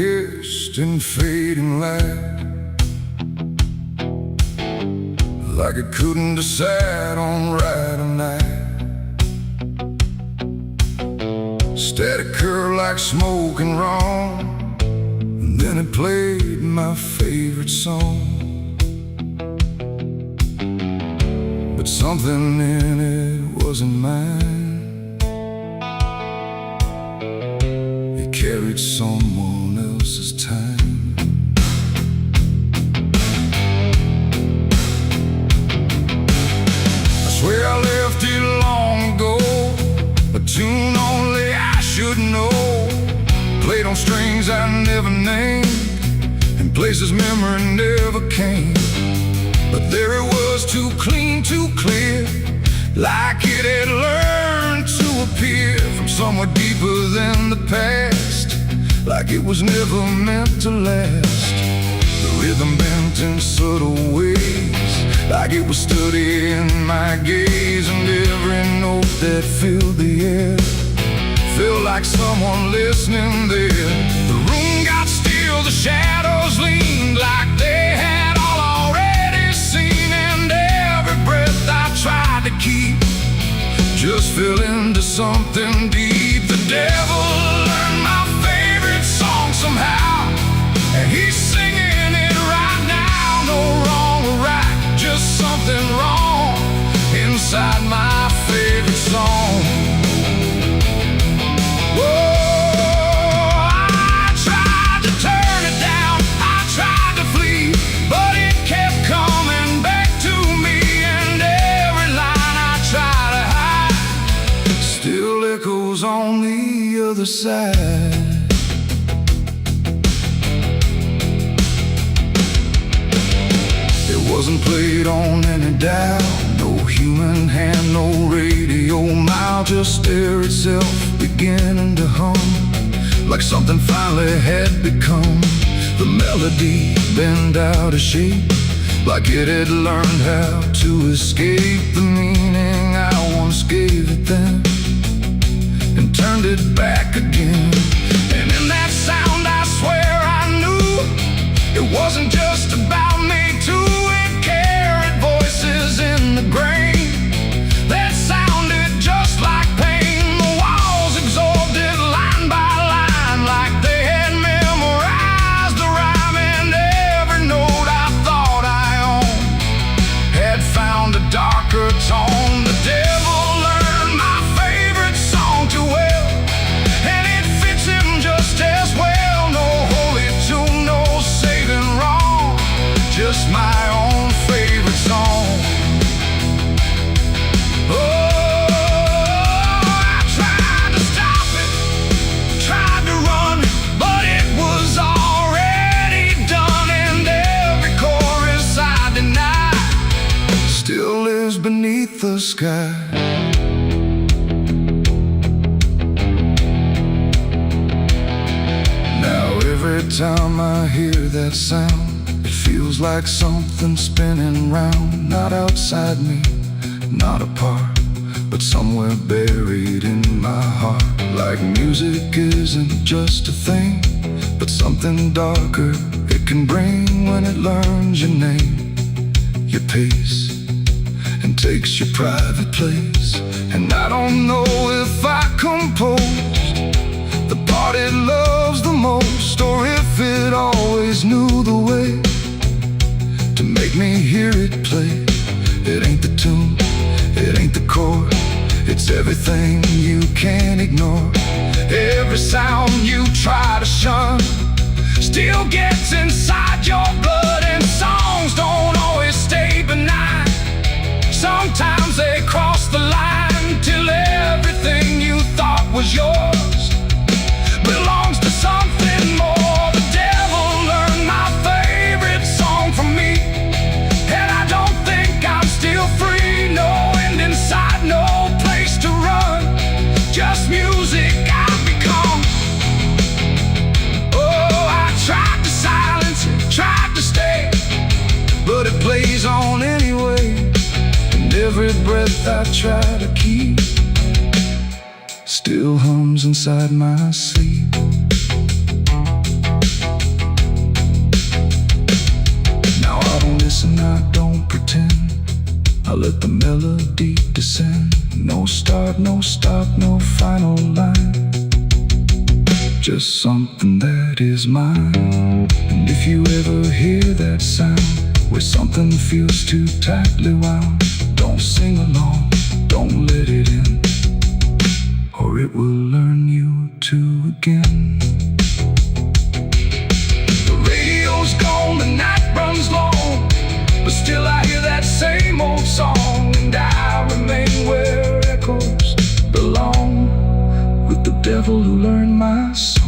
hissed in fading light, like it couldn't decide on right or night. Static curl like smoke and wrong, and then it played my favorite song. But something in it wasn't mine. It carried someone else's time. I swear I left it long ago, a tune only I should know, played on strings I never named, in places memory never came. But there it was, too clean, too clear, like it had learned to appear from somewhere deeper than the past, like it was never meant to last. The rhythm bent in subtle ways, like it was studying my gaze, and every note that filled the air felt like someone listening there. The room got still, the shadows leaned like they had all already seen, and every breath I tried to keep just fell into something deep. The devil learned my favorite song somehow, and he's singing it right now. No wrong or right, just something wrong inside my favorite song. On the other side, it wasn't played on any dial, no human hand, no radio mile, just air itself beginning to hum, like something finally had become. The melody bent out of shape, like it had learned how to escape the meaning I once gave it then, and turned it back again. And in that sound I swear I knew it wasn't just about me too. It carried voices in the grain that sounded just like pain. The walls absorbed it line by line, like they had memorized the rhyme, and every note I thought I owned had found a darker tone. The devil learned my favorite song too well, and it fits him just as well. No holy tune, no saving wrong, just my own favorite song. Oh, I tried to stop it, tried to run, but it was already done, and every chorus I denied still lives beneath the sky. Every time I hear that sound, it feels like something spinning round, not outside me, not apart, but somewhere buried in my heart. Like music isn't just a thing, but something darker it can bring when it learns your name, your pace, and takes your private place. And I don't know if I composed the part it loves the most, or if it always knew the way to make me hear it play. It ain't the tune, it ain't the chord, it's everything you can't ignore. Every sound you try to shun still gets inside your blood, and songs don't always stay benign. Sometimes they cross the line till everything you thought was yours belongs to something more. The devil learned my favorite song from me, and I don't think I'm still free. No end inside, no place to run, just music I've become. Oh, I tried to silence it, tried to stay, but it plays on anyway, and every breath I try to keep still hums inside my sleep. melody descend. No start, no stop, no final line. Just something that is mine. And if you ever hear that sound, where something feels too tightly wound, don't sing along, don't let it in, or it will learn you to again. The radio's gone, the night runs long, but still I hear that same old song. And I remain where echoes belong, with the devil who learned my song.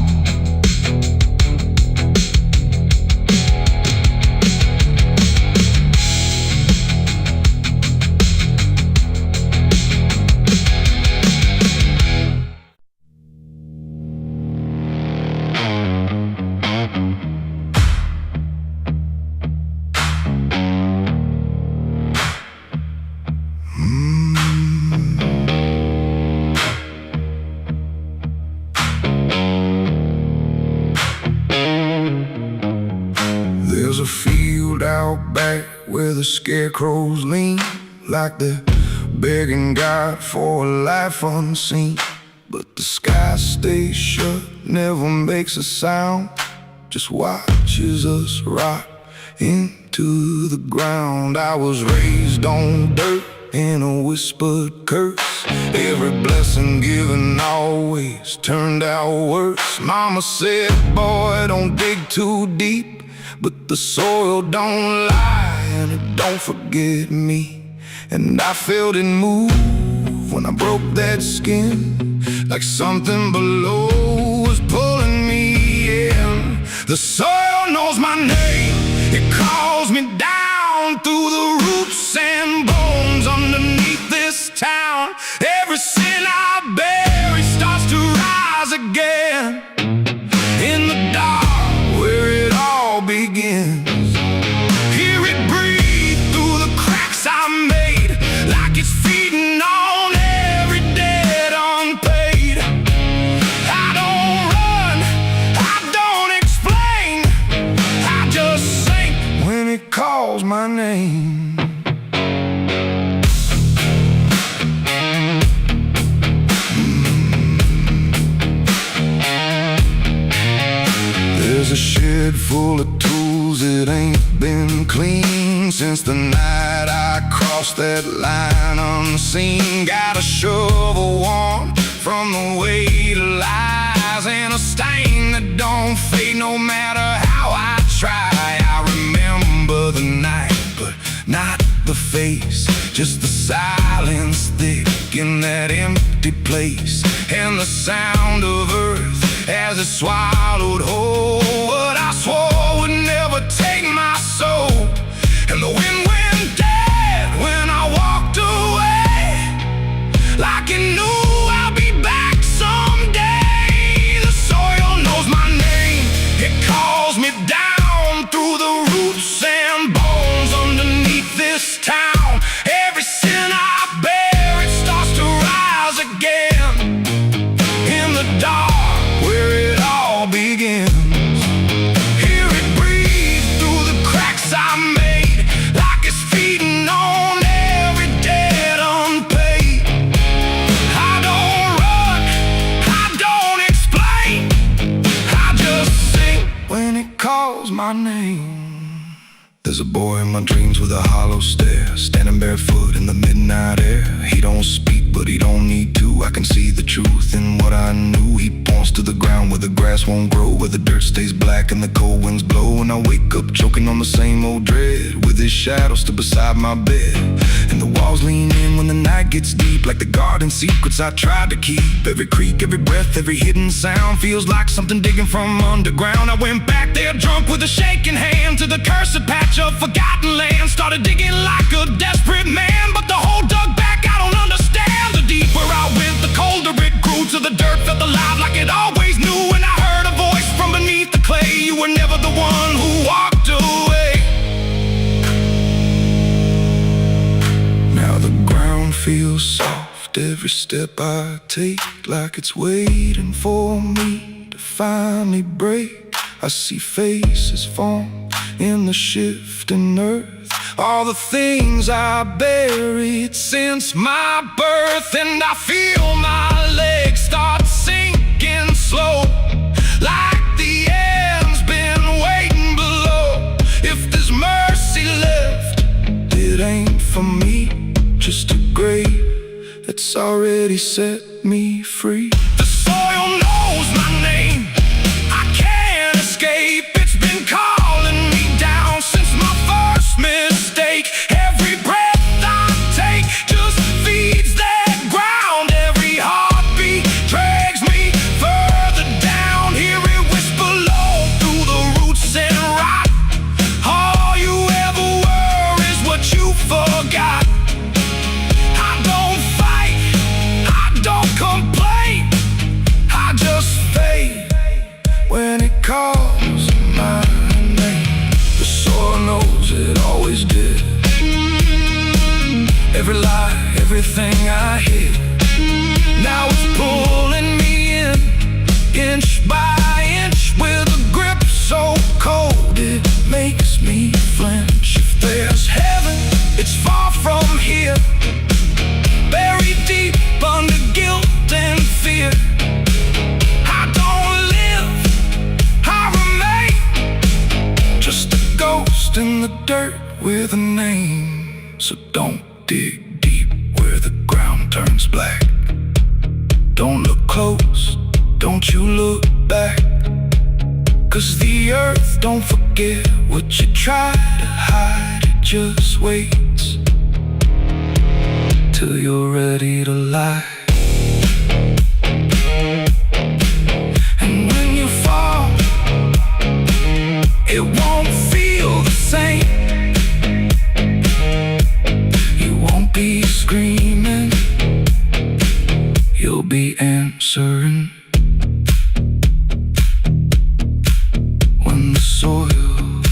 There's a field out back where the scarecrows lean, like they're begging God for a life unseen. But the sky stays shut, never makes a sound, just watches us rot into the ground. I was raised on dirt in a whispered curse. Every blessing given always turned out worse. Mama said, boy, don't dig too deep, but the soil don't lie and it don't forget me. And I felt it move when I broke that skin, like something below was pulling me in. The soil knows my name, it calls me down through the roots and bones underneath this town. Every sin I bury starts to rise again in the dark where it all begins. Hear it breathe through the cracks I made, like it's feeding on every debt unpaid. I don't run, I don't explain, I just sink when it calls my name. There's a shed full of tools that ain't been clean since the night I crossed that line unseen. Got a shovel worn from the weight of lies, and a stain that don't fade no matter how I try. I remember the night, but not the face, just the silence thick in that empty place, and the sound of earth as it swallowed whole what I swore would never take my soul. And the wind went dead when I walked away, like it knew I'll be back someday. The soil knows my name, it calls me down through the roots and bones underneath this town. Every sin I bear, it starts to rise again in the dark where it all begins. Hear it breathe through the cracks I made, like it's feeding on every debt unpaid. I don't run, I don't explain, I just sing when it calls my name. There's a boy in my dreams with a hollow stare, standing barefoot in the midnight air. He don't speak, but he don't need to. I can see the truth in what I knew. He points to the ground where the grass won't grow, where the dirt stays black and the cold winds blow. And I wake up choking on the same old dread, with his shadow still beside my bed. And the walls lean in when the night gets deep, like the garden secrets I tried to keep. Every creak, every breath, every hidden sound feels like something digging from underground. I went back there drunk with a shaking hand to the cursed patch of forgotten land. Started digging like a desperate man, but the hole dug back, I don't understand. The deeper I went, the colder it grew, to the dirt felt alive like it always knew. And I heard a voice from beneath the clay, you were never the one who walked away. Now the ground feels soft, every step I take, like it's waiting for me to finally break. I see faces form in the shifting earth, all the things I buried since my birth. And I feel my legs start sinking slow, like the end's been waiting below. If there's mercy left, it ain't for me, just a grave that's already set me free. The soil knows my name, I can't escape. It's been calling me down since my first mistake. Every breath I take just feeds that ground. Every heartbeat drags me further down. Hear it whisper low through the roots and rot. All you ever were is what you forgot. I don't fight, I don't complain, I just fade when it calls my name. The soil knows it always did. Every lie, everything I hid, now it's pulling me in, inch by inch, with a grip so cold it makes me flinch. If there's heaven, it's far from here, buried deep under guilt and fear. I don't live, I remain, just a ghost in the dirt with a name. So don't dig deep where the ground turns black. Don't look close, don't you look back, 'cause the earth don't forget what you try to hide. It just waits till you're ready to lie. And when you fall, it won't feel the same. You won't be screaming, you'll be answering. When the soil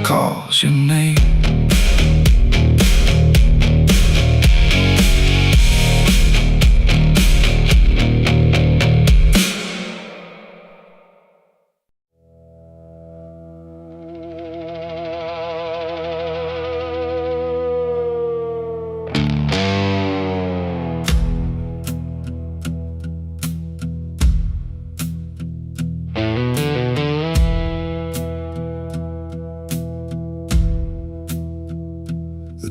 calls your name.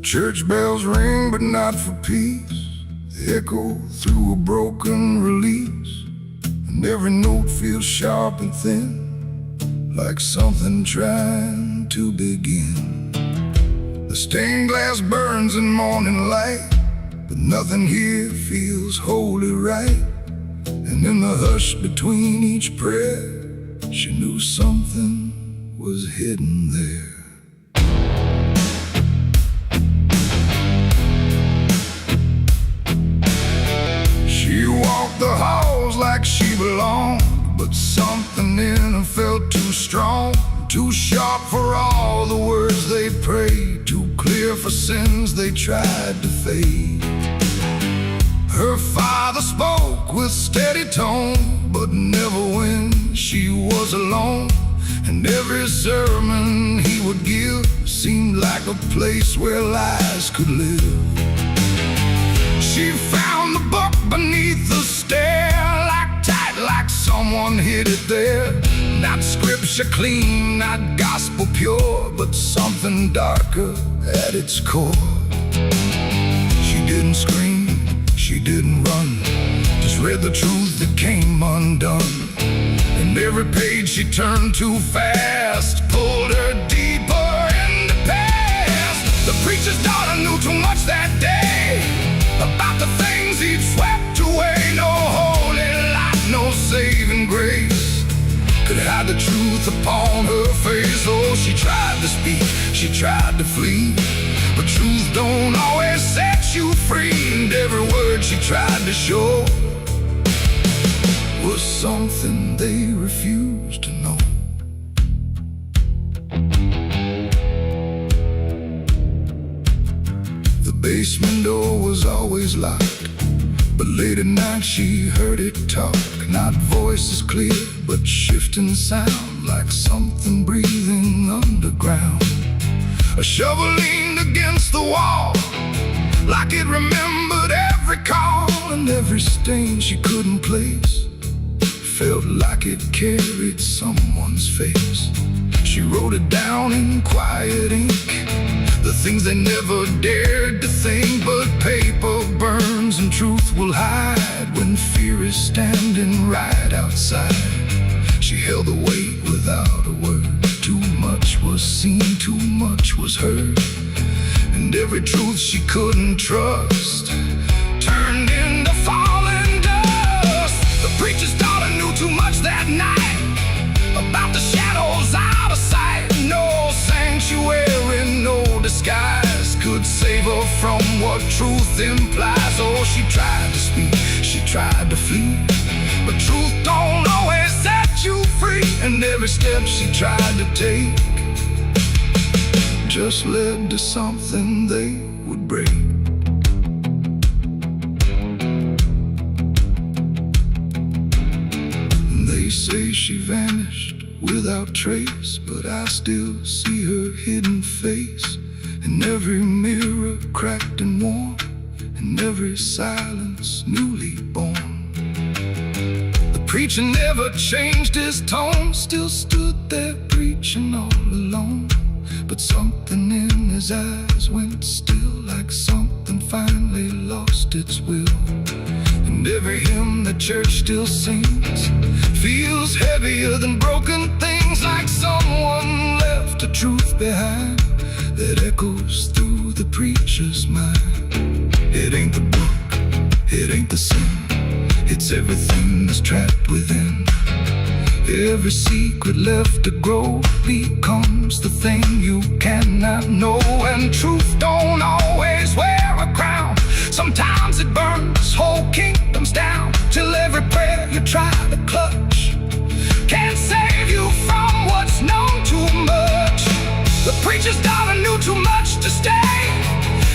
Church bells ring, but not for peace. They echo through a broken release, and every note feels sharp and thin, like something trying to begin. The stained glass burns in morning light, but nothing here feels wholly right. And in the hush between each prayer, she knew something was hidden there. She walked the halls like she belonged, but something in her felt too strong, too sharp for all the words they prayed, too clear for sins they tried to fade. Her father spoke with steady tone, but never when she was alone. And every sermon he would give seemed like a place where lies could live. She found the book beneath the stair, like tight, like someone hid it there. Not scripture clean, not gospel pure, but something darker at its core. She didn't scream, she didn't run, just read the truth that came undone. And every page she turned too fast pulled her deeper in the past. The preacher's daughter knew too much that day about the things he'd swept away. No holy light, no saving grace could hide the truth upon her face. Oh, she tried to speak, she tried to flee, but truth don't always set you free. And every word she tried to show was something they refused to know. The basement door was always locked, But late at night she heard it talk, not voices clear, but shifting sound, like something breathing underground. A shovel leaned against the wall, like it remembered every call, and every stain she couldn't place felt like it carried someone's face. She wrote it down in quiet ink, the things they never dared to think. But paper burns and truth will hide when fear is standing right outside. She held the weight without a word. Too much was seen, too much was heard, and every truth she couldn't trust turned into falling dust. The preacher's daughter knew too much that night about the shadows out of sight. No sanctuary, no disguise could save her from what truth implies. Oh, she tried to speak, she tried to flee, but truth don't always set you free. And every step she tried to take just led to something they would break. They say she vanished without trace, but I still see her hidden face in every mirror cracked and worn, in every silence newly born. The preacher never changed his tone, still stood there preaching all alone. But something in his eyes went still, like something finally lost its will. And every hymn the church still sings feels heavier than broken things, like someone left a truth behind that echoes through the preacher's mind. It ain't the book, it ain't the sin, it's everything that's trapped within. Every secret left to grow becomes the thing you cannot know. And truth don't always wear a crown, sometimes it burns whole kingdoms down, till every prayer you try to clutch can't save you from what's known too much. The preacher's daughter knew too much to stay,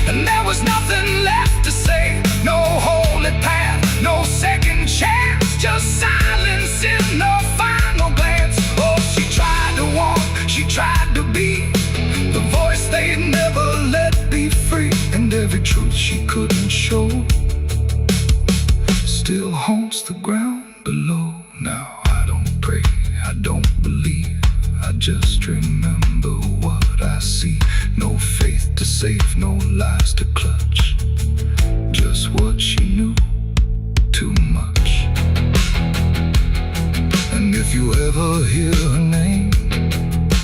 and there was nothing left to say. No holy path, no second chance, just silence in the final glance. Oh, she tried to walk, she tried to be the voice they never let be free. And every truth she couldn't show still haunts the ground below. Now I don't pray, I don't believe, I just remember what I see. No faith to save, no lies to clutch, just what she knew, too much. And if you ever hear her name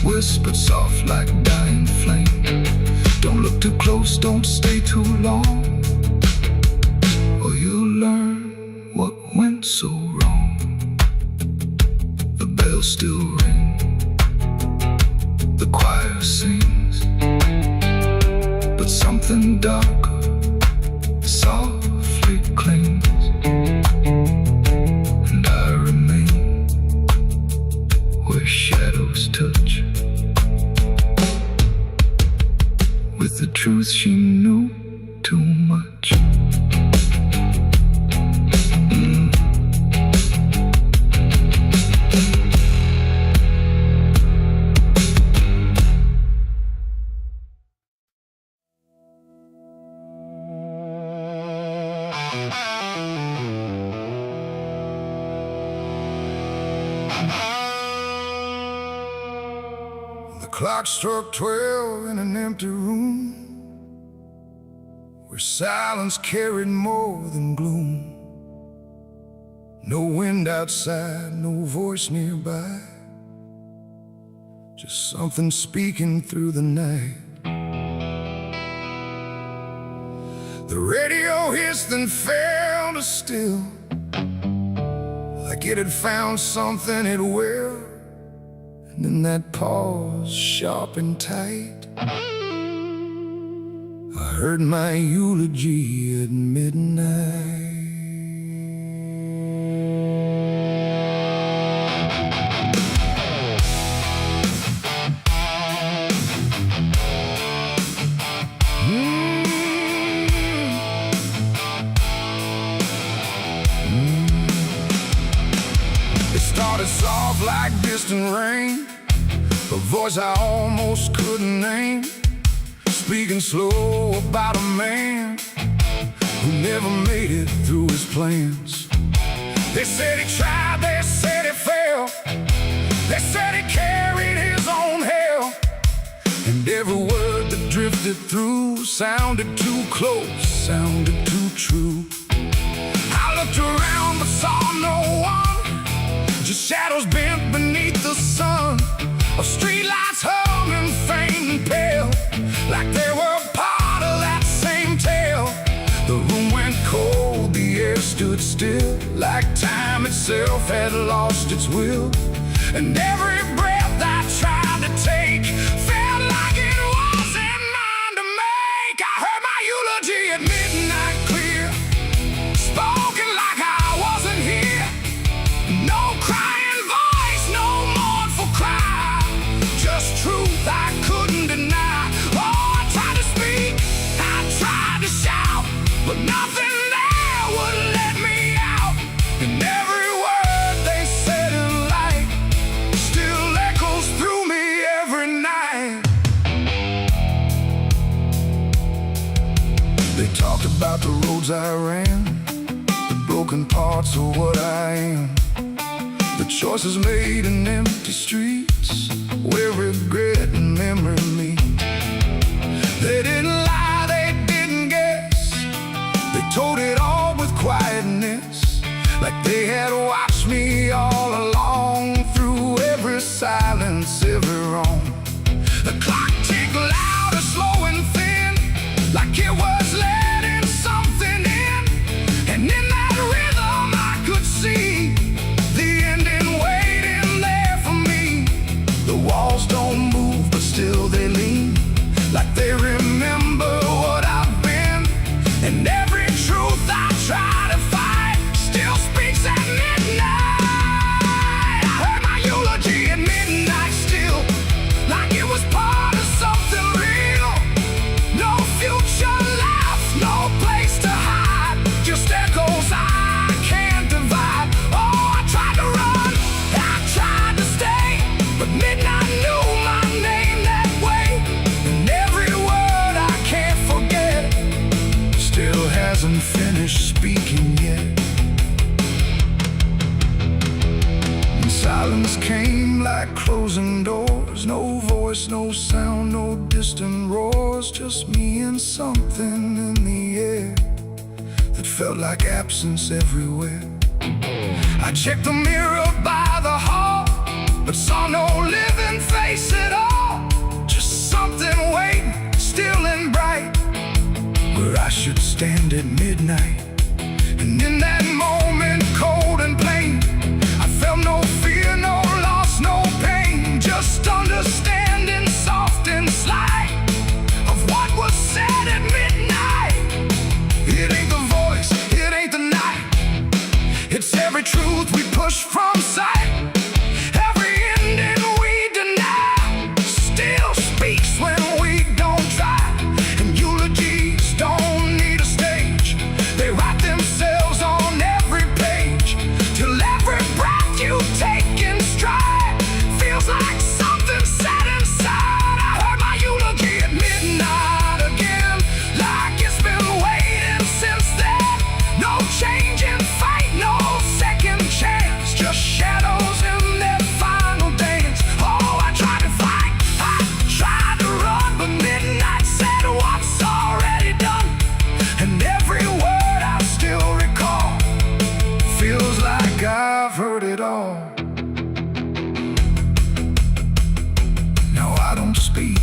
whispered soft like dying flame, don't look too close, don't stay too long, or you'll learn what went so wrong. The bells still ring, the choir sings, but something darker softly clings, and I remain where shadows touch with the truth she knew too much. The clock struck 12 in an empty room, where silence carried more than gloom. No wind outside, no voice nearby, just something speaking through the night. The radio hissed and fell to still, like it had found something it will. And in that pause, sharp and tight, I heard my eulogy at midnight. off like distant rain, a voice I almost couldn't name, speaking slow about a man who never made it through his plans. They said he tried, they said he failed, they said he carried his own hell, and every word that drifted through sounded too close, sounded too true. I looked around but saw no one, just shadows bent beneath the sun, of streetlights humming faint and pale, like they were part of that same tale. The room went cold, the air stood still, like time itself had lost its will, and every breath I tried to take felt like it wasn't mine to make. I heard my eulogy at midnight clear, spoken like I wasn't here. No crying voice, no mournful cry, just truth I couldn't deny. Oh, I tried to speak, I tried to shout, but nothing there would let me out. And every word they said in light still echoes through me every night. They talked about the roads I ran, the broken parts of what I am, the choices made in empty streets where regret and memory meet. They didn't lie, they didn't guess, they told it all with quietness, like they had watched me all along, through every silence, every wrong. The clock ticked loud, slow and thin, like it was letting something in, and in that rhythm I could see the ending waiting there for me. The walls don't move, but still they lean, like they remember what I've been, and every truth I try to fight still speaks at midnight. I heard my eulogy at midnight still, like it was part of something real. No future left, no place to hide, just echoes I can't divide. Oh, I tried to run, I tried to stay, but midnight knew my name that way, and every word I can't forget still hasn't finished speaking yet. And silence came like closing doors, no voice, no sound, no distant roars, just me and something in the air that felt like absence everywhere. I checked the mirror by the hall, but saw no living face at all, just something waiting, still and bright, where I should stand at midnight. And in that moment, cold and plain, I felt no fear, no loss, no pain, just understanding soft and slight of what was said at midnight. It ain't the voice, it ain't the night, it's every truth we push from sight, every ending we deny still speaks when we don't try. And eulogies don't need a stage, they write themselves on every page, till every breath you take in stride feels like something set inside. I heard my eulogy at midnight again, like it's been waiting since then. No change in fate, no second chance, just shadows in their final dance. Oh, I tried to fight, I tried to run, but midnight said what's already done, and every word I still recall feels like I've heard it all. Now I don't speak,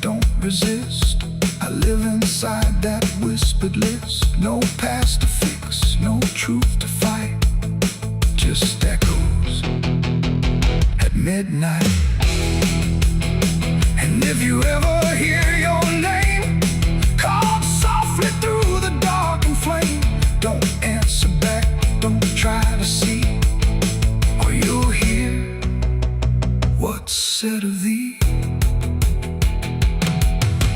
don't resist, I live inside that whispered list. No past to fix, no truth to fight, just echoes at midnight. And if you ever hear your name called softly through the dark and flame, don't answer back, don't try to see, or you'll hear what's said of thee.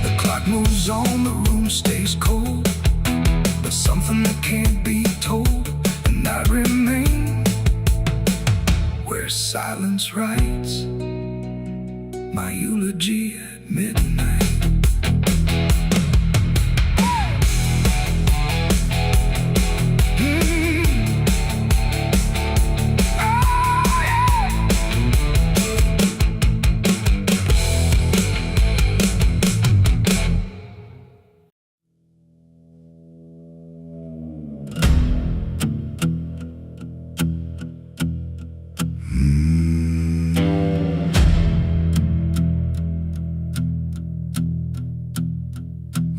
The clock moves on, the room stays cold, but something that can't be told, and I remain where where silence writes my eulogy at midnight.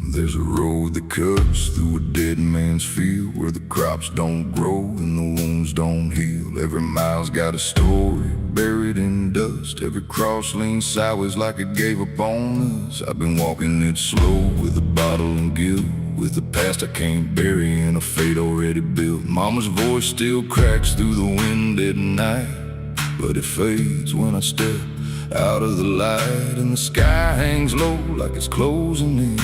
There's a road that cuts through a dead man's field, where the crops don't grow and the wounds don't heal. Every mile's got a story buried in dust. Every cross leans sideways like it gave up on us. I've been walking it slow with a bottle and guilt, with the past I can't bury and a fate already built. Mama's voice still cracks through the wind at night, but it fades when I step out of the light. And the sky hangs low like it's closing in,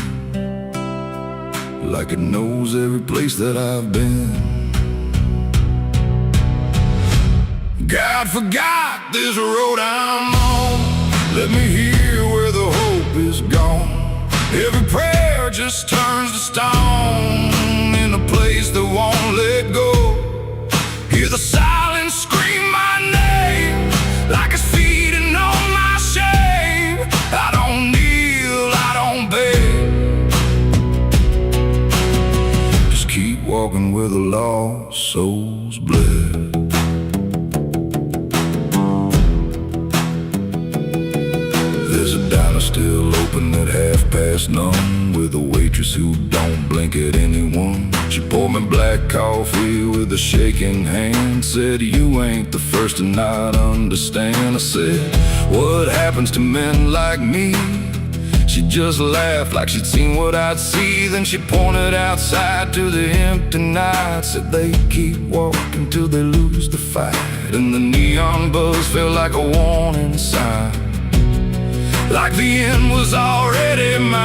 like it knows every place that I've been. God forgot this road I'm on. Let me hear where the hope is gone. Every prayer just turns to stone in a place that won't let go. Hear the silence scream my name like it's feeding on my shame. I don't kneel, I don't beg, keep walking where the lost souls bled. There's a diner still open at 9:30, with a waitress who don't blink at anyone. She poured me black coffee with a shaking hand, said, "You ain't the first to not understand." I said, "What happens to men like me?" She just laughed like she'd seen what I'd see. Then she pointed outside to the empty night, said they keep walking till they lose the fight. And the neon buzz felt like a warning sign, like the end was already mine.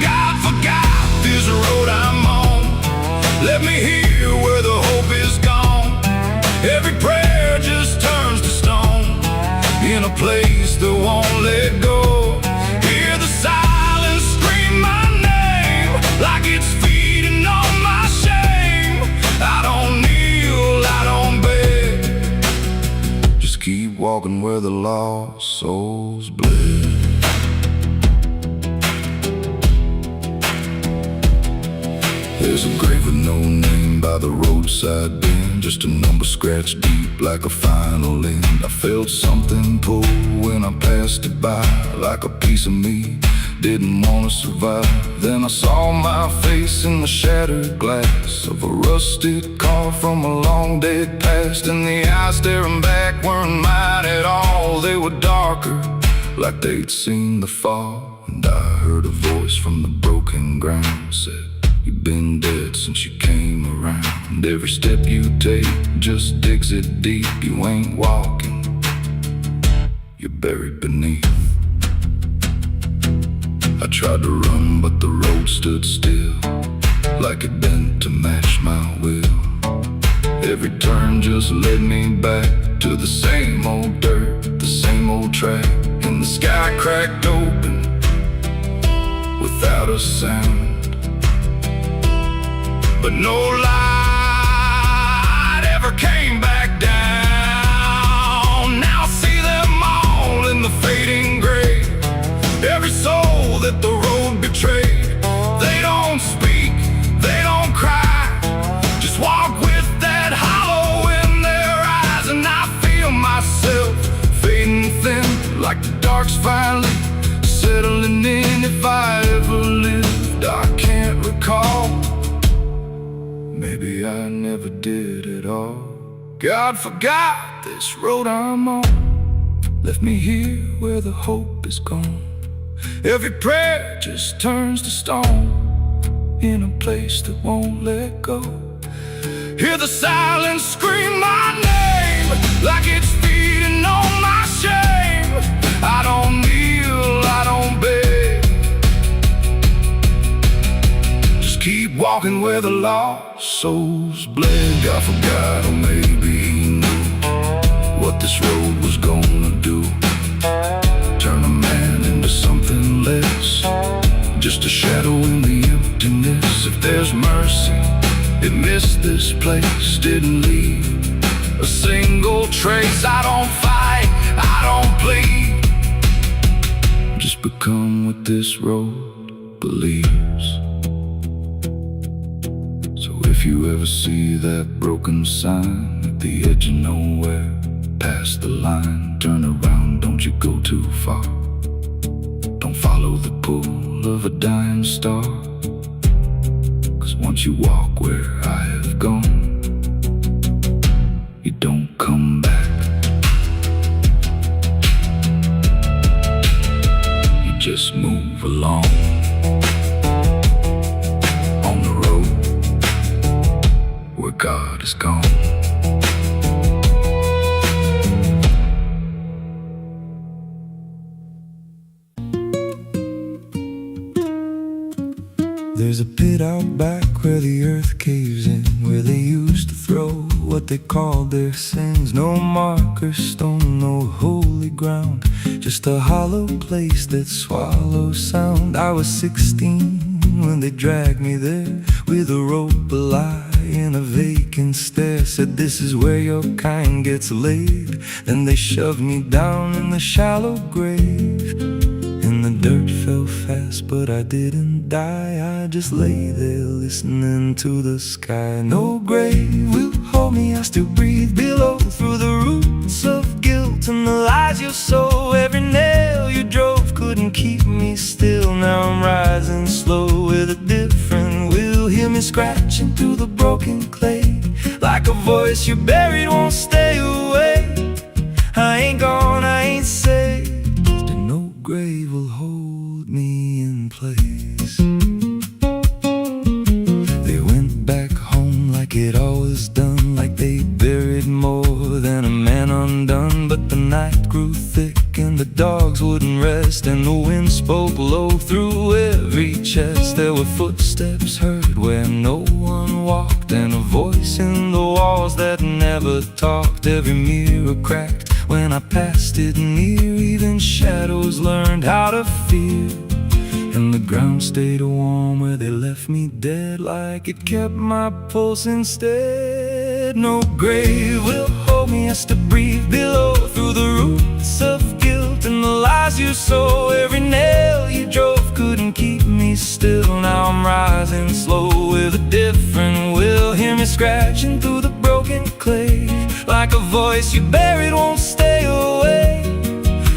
God forgot this road I'm on. Let me hear where the hope is gone. Every prayer just turns to stone in a place that won't let go. Hear the silence scream my name like it's feeding on my shame. I don't kneel, I don't beg, just keep walking where the lost souls bled. There's a grave with no name by the roadside bend, just a number scratched deep like a final end. I felt something pull when I passed it by, like a piece of me didn't want to survive. Then I saw my face in the shattered glass of a rusted car from a long dead past, and the eyes staring back weren't mine at all. They were darker, like they'd seen the fall. And I heard a voice from the broken ground, said, "You've been dead since you came around. Every step you take just digs it deep. You ain't walking, you're buried beneath." I tried to run, but the road stood still, like it bent to match my will. Every turn just led me back to the same old dirt, the same old track. And the sky cracked open without a sound, but no light ever came back down. Now I see them all in the fading gray, every soul that the road betrayed. They don't speak, they don't cry, just walk with that hollow in their eyes. And I feel myself fading thin, like the dark's finally settling in. If I ever lived, I can't recall. Maybe I never did at all. God forgot this road I'm on. Left me here where the hope is gone. Every prayer just turns to stone in a place that won't let go. Hear the silence scream my name like it's feeding on my shame. I don't kneel, I don't beg, just keep walking where the lost souls bled. God forgot, or maybe he knew. this road was gonna do. Turn a man into something less, just a shadow in the emptiness. If there's mercy, it missed this place, didn't leave a single trace. I don't fight, I don't plead, just become what this road believes. So if you ever see that broken sign at the edge of nowhere, past the line, turn around, don't you go too far. Don't follow the pull of a dying star, 'cause once you walk where I have gone, you don't come back. You just move along on the road where God is gone. There's a pit out back where the earth caves in, where they used to throw what they called their sins. No marker stone, no holy ground, just a hollow place that swallows sound. I was 16 when they dragged me there, with a rope, a lie, and a vacant stare. Said this is where your kind gets laid. Then they shoved me down in the shallow grave. And the dirt fell fast, but I didn't die. I just lay there listening to the sky. No grave will hold me, I still breathe below, through the roots of guilt and the lies you sow. Every nail you drove couldn't keep me still. Now I'm rising slow with a different will. Hear me scratching through the broken clay, like a voice you buried won't stay away. I ain't gone, I ain't saved, and no grave will hold me in place. They went back home like it always done, like they buried more than a man undone. But the night grew thick and the dogs wouldn't rest, and the wind spoke low through every chest. There were footsteps heard where no one walked, and a voice in the walls that never talked. Every mirror cracked when I passed it near, even shadows learned how to fear. And the ground stayed warm where they left me dead, like it kept my pulse instead. No grave will hold me, I still breathe below, through the roots of guilt and the lies you sow. Every nail you drove couldn't keep me still. Now I'm rising slow with a different will. Hear me scratching through the broken clay, like a voice you buried won't stay away.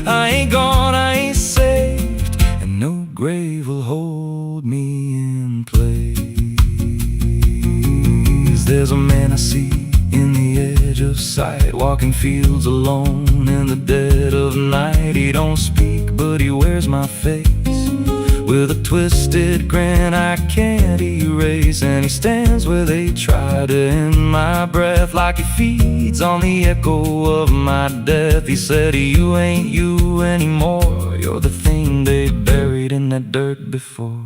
I ain't gone, I ain't saved, and no grave will hold me in place. There's a man I see in the edge of sight, walking fields alone in the dead of night. He don't speak, but he wears my face with a twisted grin I can't erase. And he stands where they try to end my breath, like he feeds on the echo of my death. He said, you ain't you anymore, you're the thing they buried in that dirt before.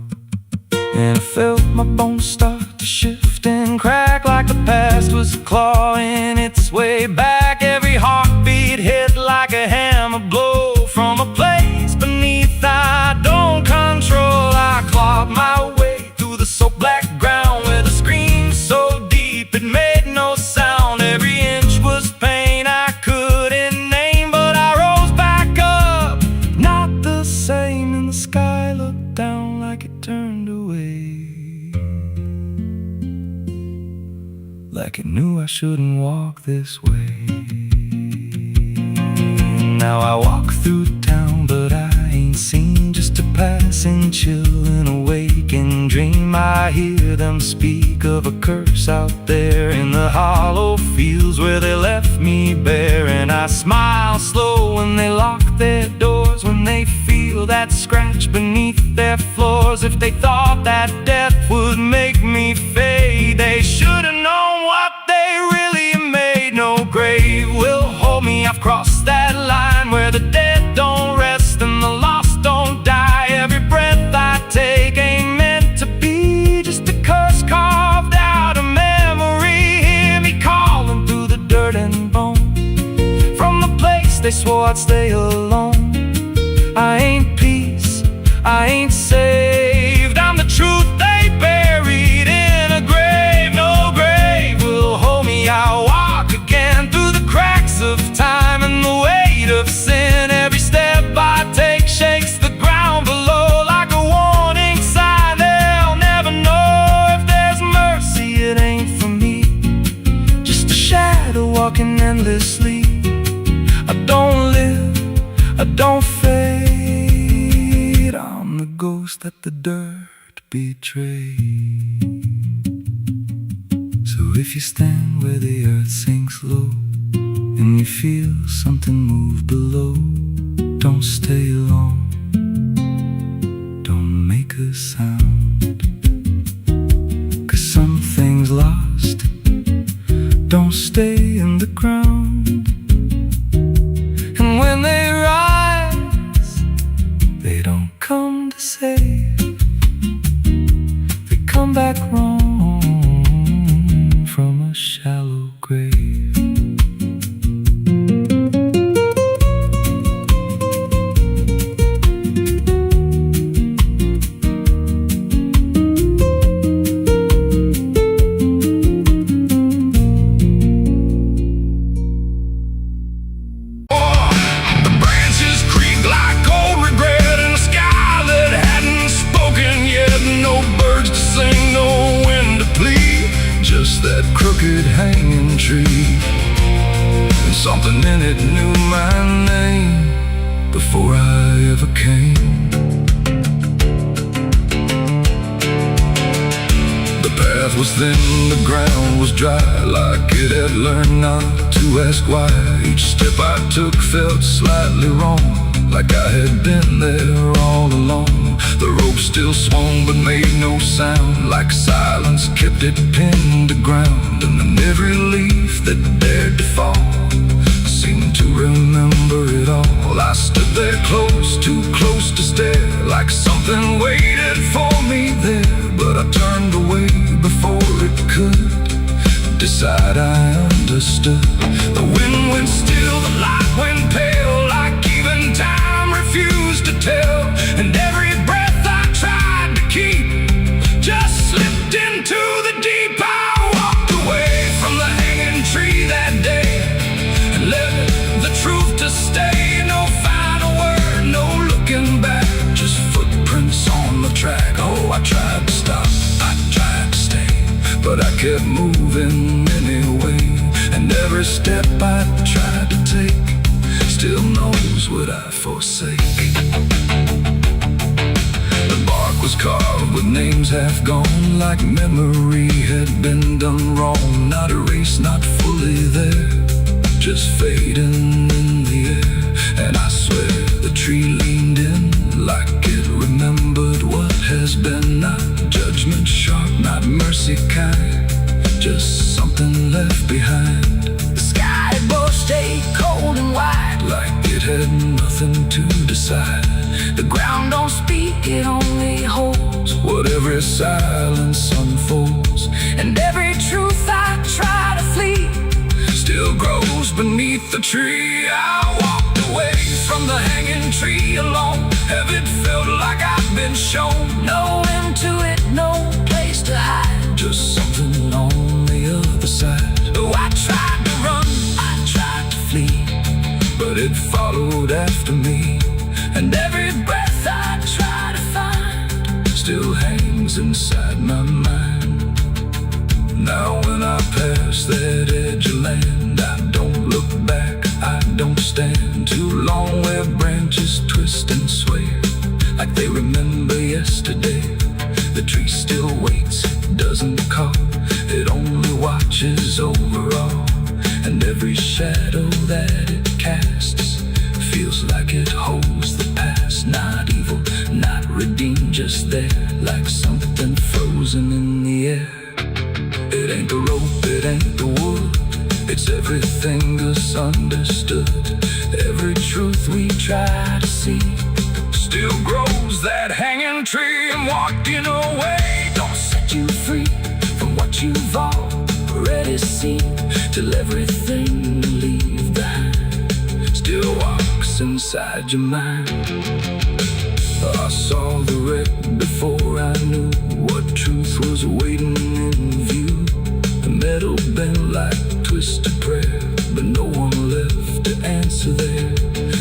And I felt my bones start to shift and crack, like the past was clawing its way back. Every heartbeat hit like a hammer blow from a place beneath I don't control. I clawed my way through the soaked black ground with a scream so deep it made no sound. Every inch was pain I couldn't name, but I rose back up, not the same. And the sky looked down like it turned away, like it knew I shouldn't walk this way. Now I walk through town, but I ain't seen, just a passing chill and a waking dream. I hear them speak of a curse out there in the hollow fields where they left me bare. And I smile slow when they lock their doors, when they feel that scratch beneath their floors. If they thought that death would make me fade, they should have known what they really made. No grave will hold me, I've crossed that line where the dead don't rest and the lost don't die. Every breath I take ain't meant to be, just a curse carved out of memory. Hear me calling through the dirt and bone, from the they swore I'd stay alone. I ain't peace, I ain't saved. I'm the truth they buried in a grave. No grave will hold me. I'll walk again through the cracks of time and the weight of sin. Every step I take shakes the ground below like a warning sign. They'll never know if there's mercy. It ain't for me, just a shadow walking endlessly. I don't live, I don't fade. I'm the ghost that the dirt betrayed. So if you stand where the earth sinks low and you feel something move below, don't stay long, don't make a sound, 'cause something's lost. Don't stay in the ground. And when they rise, they don't come to save. They come back wrong from a shallow grave. That crooked hanging tree, and something in it knew my name before I ever came. The path was thin, the ground was dry, like it had learned not to ask why. Each step I took felt slightly wrong, like I had been there all along. The rope still swung but made no sound, like silence kept it pinned to ground. And then every leaf that dared to fall seemed to remember it all. I stood there close, too close to stare, like something waited for me there. But I turned away before it could decide I understood. The wind went still, the light went pale, like even time refused to tell. And every breath I tried to keep just slipped into the deep. I walked away from the hanging tree that day and left the truth to stay. No final word, no looking back, just footprints on the track. Oh, I tried to stop, I tried to stay, but I kept moving anyway. And every step I tried to take still knows what I forsake. The bark was carved with names half gone, like memory had been done wrong. Not erased, not fully there, just fading in the air. And I swear the tree leaned in like it remembered what has been. Not judgment sharp, not mercy kind, just something left behind. The sky above stayed cold and wide, like it had nothing to decide. The ground don't speak, it only holds what every silence unfolds. And every truth I try to flee still grows beneath the tree. I walked away from the hanging tree alone. Have it felt like I've been shown? No end to it, no place to hide, just something on the other side. Oh, I tried to run, I tried to flee, but it followed after me. And every breath I try to find still hangs inside my mind. Now when I pass that edge of land, I don't look back, I don't stand too long where branches twist and sway, like they remember yesterday. The tree still waits, doesn't call, it only watches over all. And every shadow that it casts feels like it holds the past. Not evil, not redeemed, just there, like something frozen in the air. It ain't the rope, it ain't the wood, it's everything misunderstood. Every truth we try to see still grows that hanging tree. And walking away don't set you free from what you've already seen, till everything you leave behind still what's inside your mind. I saw the wreck before I knew what truth was waiting in view. The metal bent like twisted prayer, but no one left to answer there.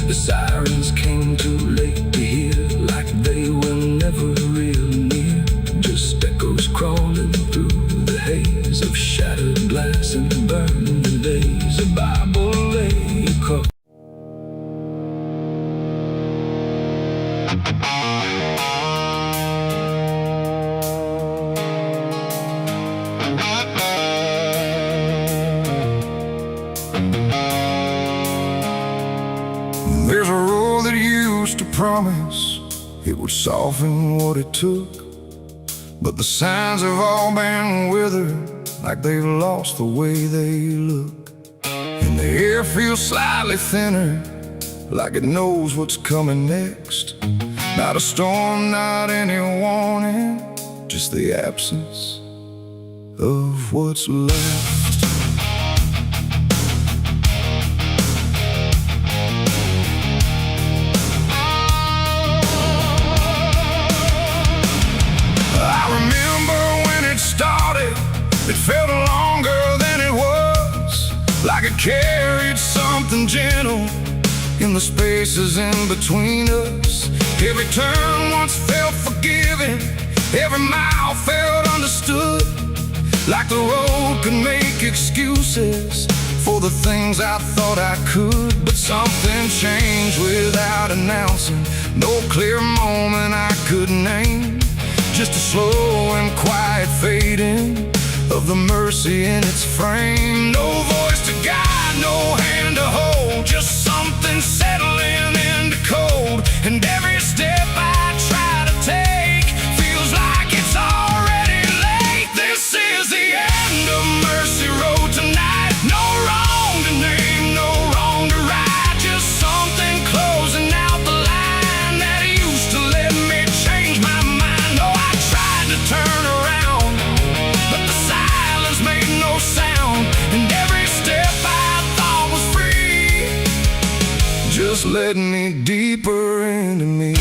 The sirens came too late to hear, like they were never real near. Just echoes crawling through the haze of shattered glass and burning days. A Bible lay across. There's a road that used to promise it would soften what it took, but the signs have all been withered, like they've lost the way they look. And the air feels slightly thinner, like it knows what's coming next. Not a storm, not any warning, just the absence of what's left. It felt longer than it was, like it carried something gentle in the spaces in between us. Every turn once felt forgiving, every mile felt understood, like the road could make excuses for the things I thought I could. But something changed without announcing, no clear moment I could name, just a slow and quiet fading of the mercy in its frame. No voice to guide, no hand to hold, just something settling into cold. And every step I try to take feels like it's already late. This is the end of Mercy Road tonight. No wrong to name, no wrong to right, just something closing out the line that used to let me change my mind. Oh, I tried to turn around, but the silence made no sound, and every step I thought was free just led me deeper into me.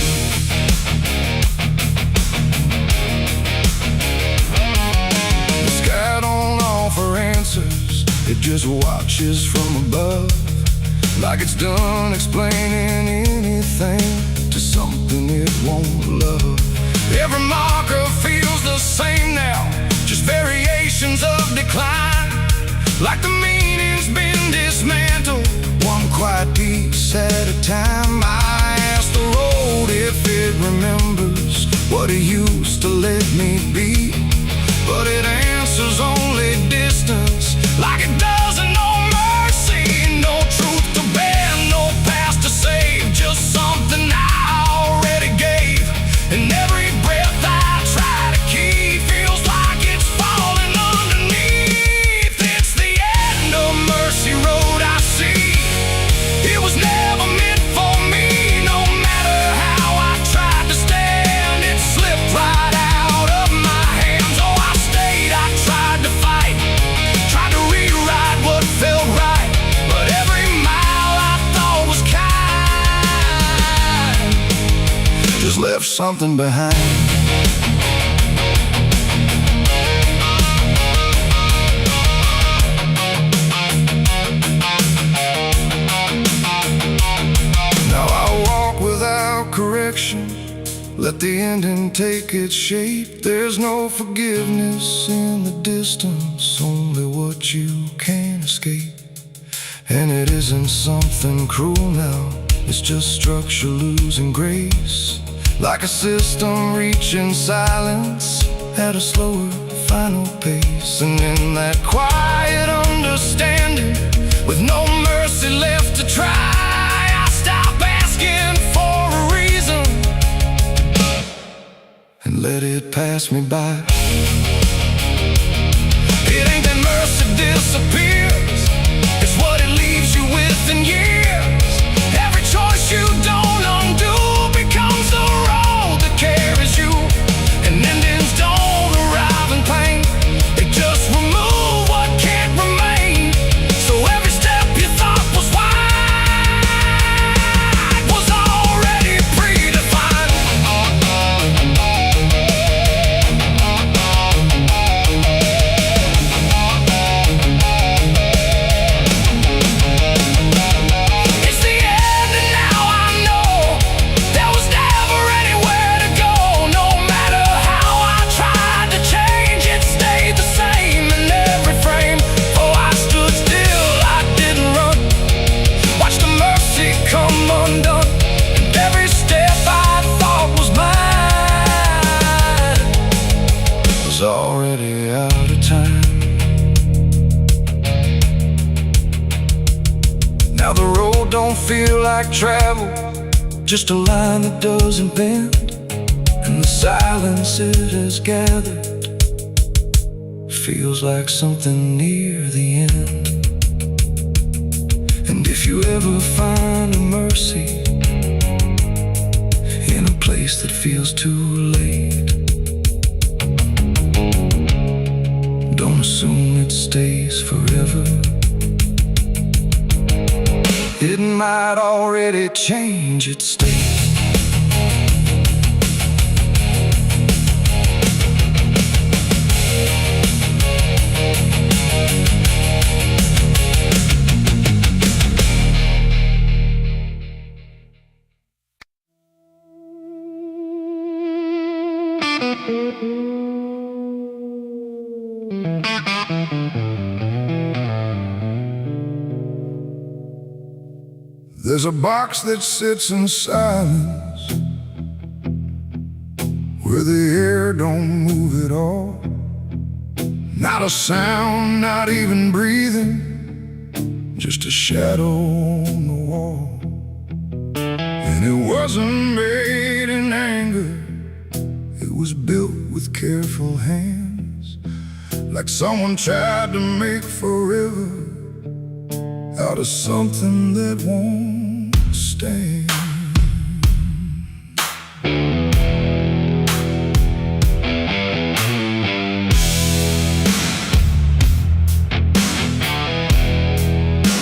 The sky don't offer answers, it just watches from above, like it's done explaining anything to something it won't love. Every marker feels the same now, just variations of decline, like the meaning's been dismantled, one quiet piece at a time. I ask the road if it remembers what it used to let me be, but it answers only distance, like it doesn't know mercy, no truth to bear, no past to save, just something I already gave. And every breath I try to keep feels like it's falling underneath. It's the end of Mercy Road, I see. It was never meant for me, no matter how I tried to stand, it slipped right out of my hands. Oh, I stayed, I tried to fight, tried to rewrite what felt right, but every mile I thought was kind just left something behind. Now I walk without correction, let the ending take its shape. There's no forgiveness in the distance, only what you can't escape. And it isn't something cruel now, it's just structure losing grace, like a system reaching silence at a slower final pace. And in that quiet understanding, with no mercy left to try, I stop asking for a reason and let it pass me by. It ain't that mercy disappears, it's what it leaves you with in years. Every choice you don't undo becomes the road that carries you, and endings don't arrive in pain, they just remove what can't remain. So every step you thought was wide was already out of time. Now the road don't feel like travel, just a line that doesn't bend, and the silence it has gathered feels like something near the end. And if you ever find a mercy in a place that feels too late, don't assume it stays forever. It might already change its state. There's a box that sits in silence, where the air don't move at all. Not a sound, not even breathing, just a shadow on the wall. And it wasn't made in anger, it was built with careful hands, like someone tried to make forever out of something that won't stand.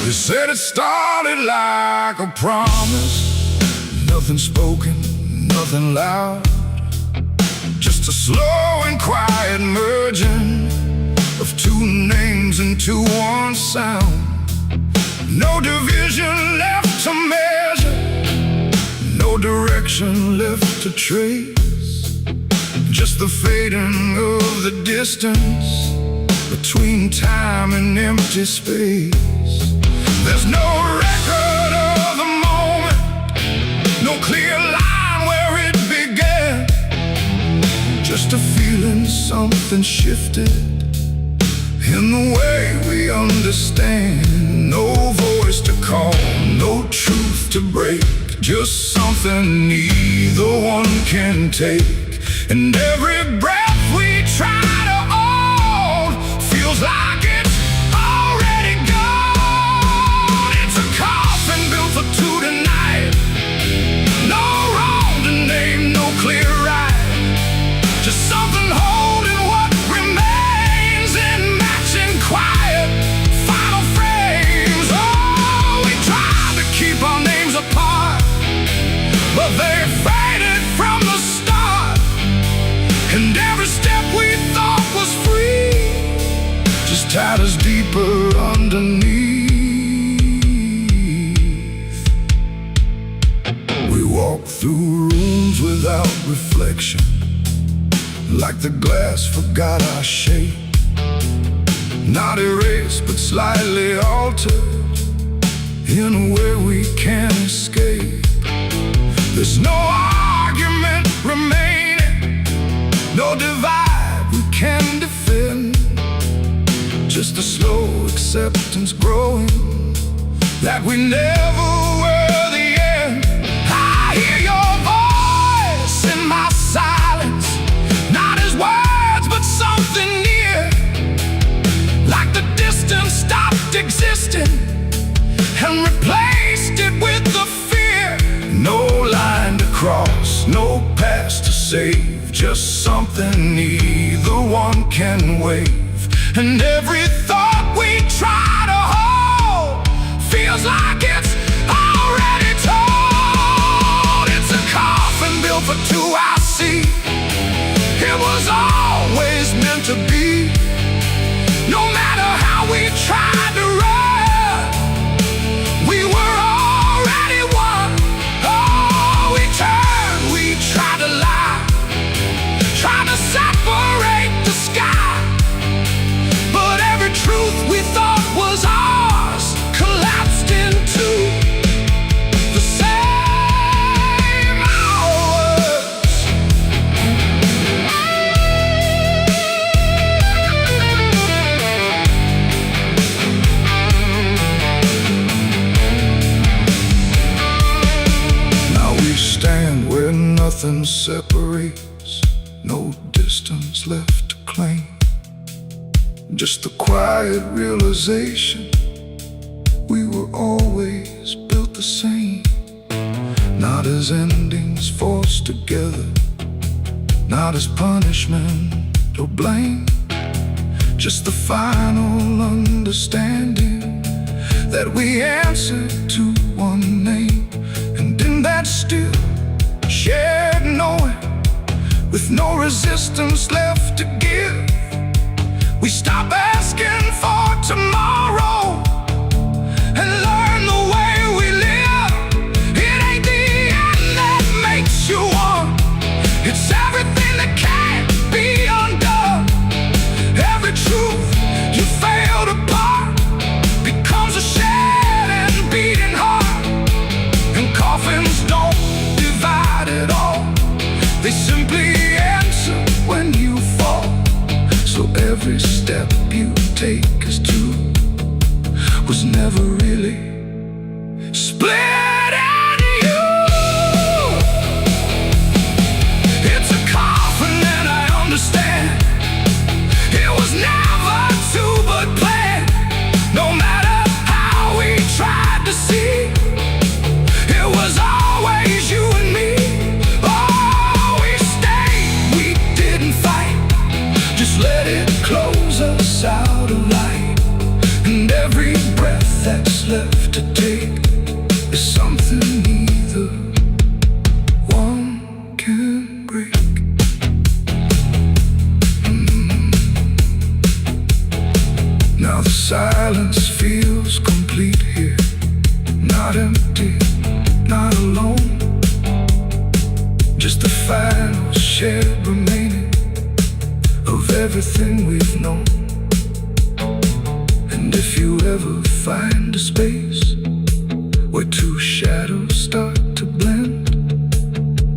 They said it started like a promise, nothing spoken, nothing loud, just a slow and quiet merging of two names into one sound. No division left to measure, no direction left to trace, just the fading of the distance between time and empty space. There's no record of the moment, no clear line where it began, just a feeling something shifted in the way we understand. No voice to call, no truth to break, just something neither one can take. And every breath we try to hold feels like it's already gone. It's a coffin built for two tonight, no wrong to name, no clear right, just something holding what remains in matching quiet final frames. Oh, we tried to keep our names apart, but they faded from the start. And every step we thought was free just tied us deeper underneath. We walked through rooms without reflection, like the glass forgot our shape, not erased but slightly altered in a way we can't escape. There's no argument remaining, no divide we can defend, just a slow acceptance growing that we never were the end. I hear your voice in my silence, not as words but something near, like the distance stopped existing and replaced it with the fear. No line to cross, no past to save, just something neither one can wave. And every thought we try to hold feels like it's already told. It's a coffin built for two, I see. It was always meant to be. No matter how we tried to run, we were already one. Oh, we turned, we tried to lie, tried to separate the sky, but every truth we thought was ours collapsed into the same hours. nothing separates, no distance left to claim. Just the quiet realization we were always built the same. Not as endings forced together, not as punishment or blame. Just the final understanding that we answer to one name. And in that still shared knowing, with no resistance left to give, we stop asking for tomorrow and learn the way we live. It ain't the end that makes you one, it's everything that can't be undone. Every truth you failed apart becomes a shed and beating heart. And coffins don't divide at all, they simply answer when you fall. So every step you take is true, was never really split into you. It's a coffin and I understand, it was never to but planned. No matter how we tried to see, it was always you and me. Oh, we stayed, we didn't fight, just let it close us out of light. And every breath that's left to take is something neither one can break. Now the silence feels complete here, not empty, not alone. Just the final shared remaining of everything we've known. And if you ever find a space where two shadows start to blend,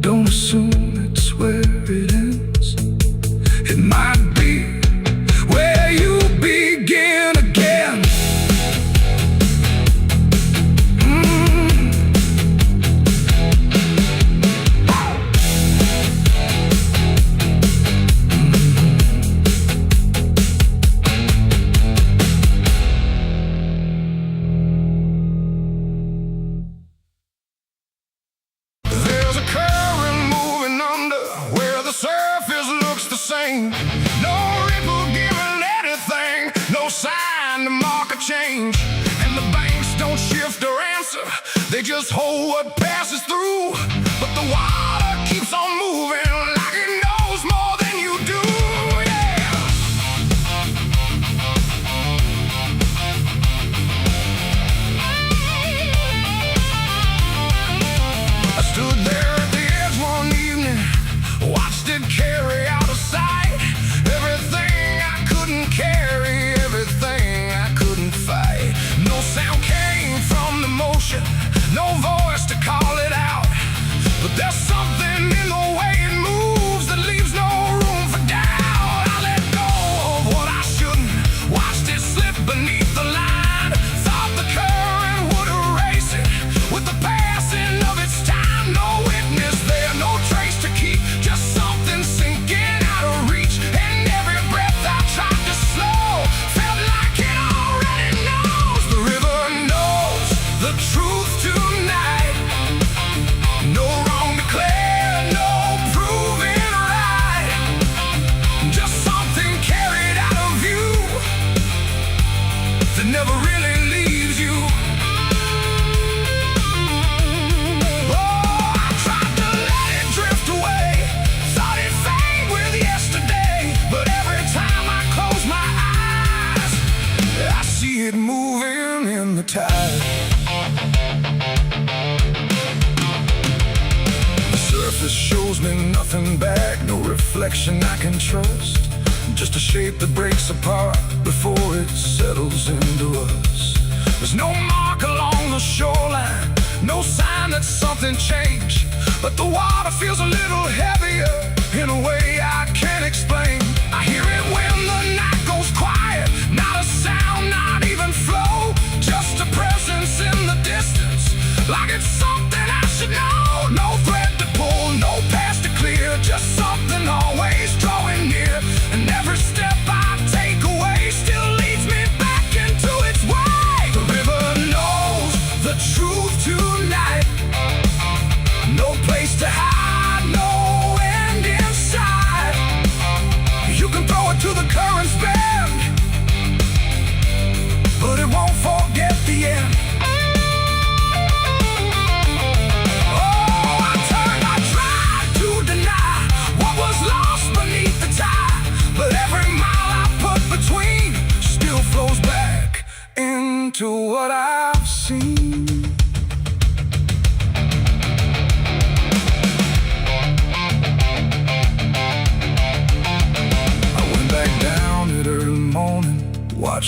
don't assume it's where it ends. It might be where you begin again. There's a current moving under where the surface looks the same. No ripple giving anything, no sign to mark a change. And the banks don't shift or answer, they just hold what passes through. But the water keeps on moving like it knows more than you do. Yeah. I stood there at the edge one evening, watched it carry out of sight. Everything I couldn't carry, everything I couldn't fight. No sound came from the motion, no voice to call it out. But there's something in the way it moves that leaves no room for doubt. I let go of what I shouldn't, watched it slip beneath the line. Thought the current would erase it with the passing of its time. No witness there, no trace to keep, just something sinking out of reach. And every breath I tried to slow felt like it already knows. The river knows the truth tonight. No wrong declared, no proving right. Just something carried out of view that never really leaves you. Oh, I tried to let it drift away, thought it'd fade with yesterday. But every time I close my eyes, I see it moving in the tide. The surface shows me nothing back, no reflection I can trust. Just a shape that breaks apart before it settles into us. There's no mark along the shoreline, no sign that something changed. But the water feels a little heavier in a way I can't explain. I hear it when the night goes quiet, not a sound, not even flow, just a presence in the distance, like it's something I should know. No thread to pull, no path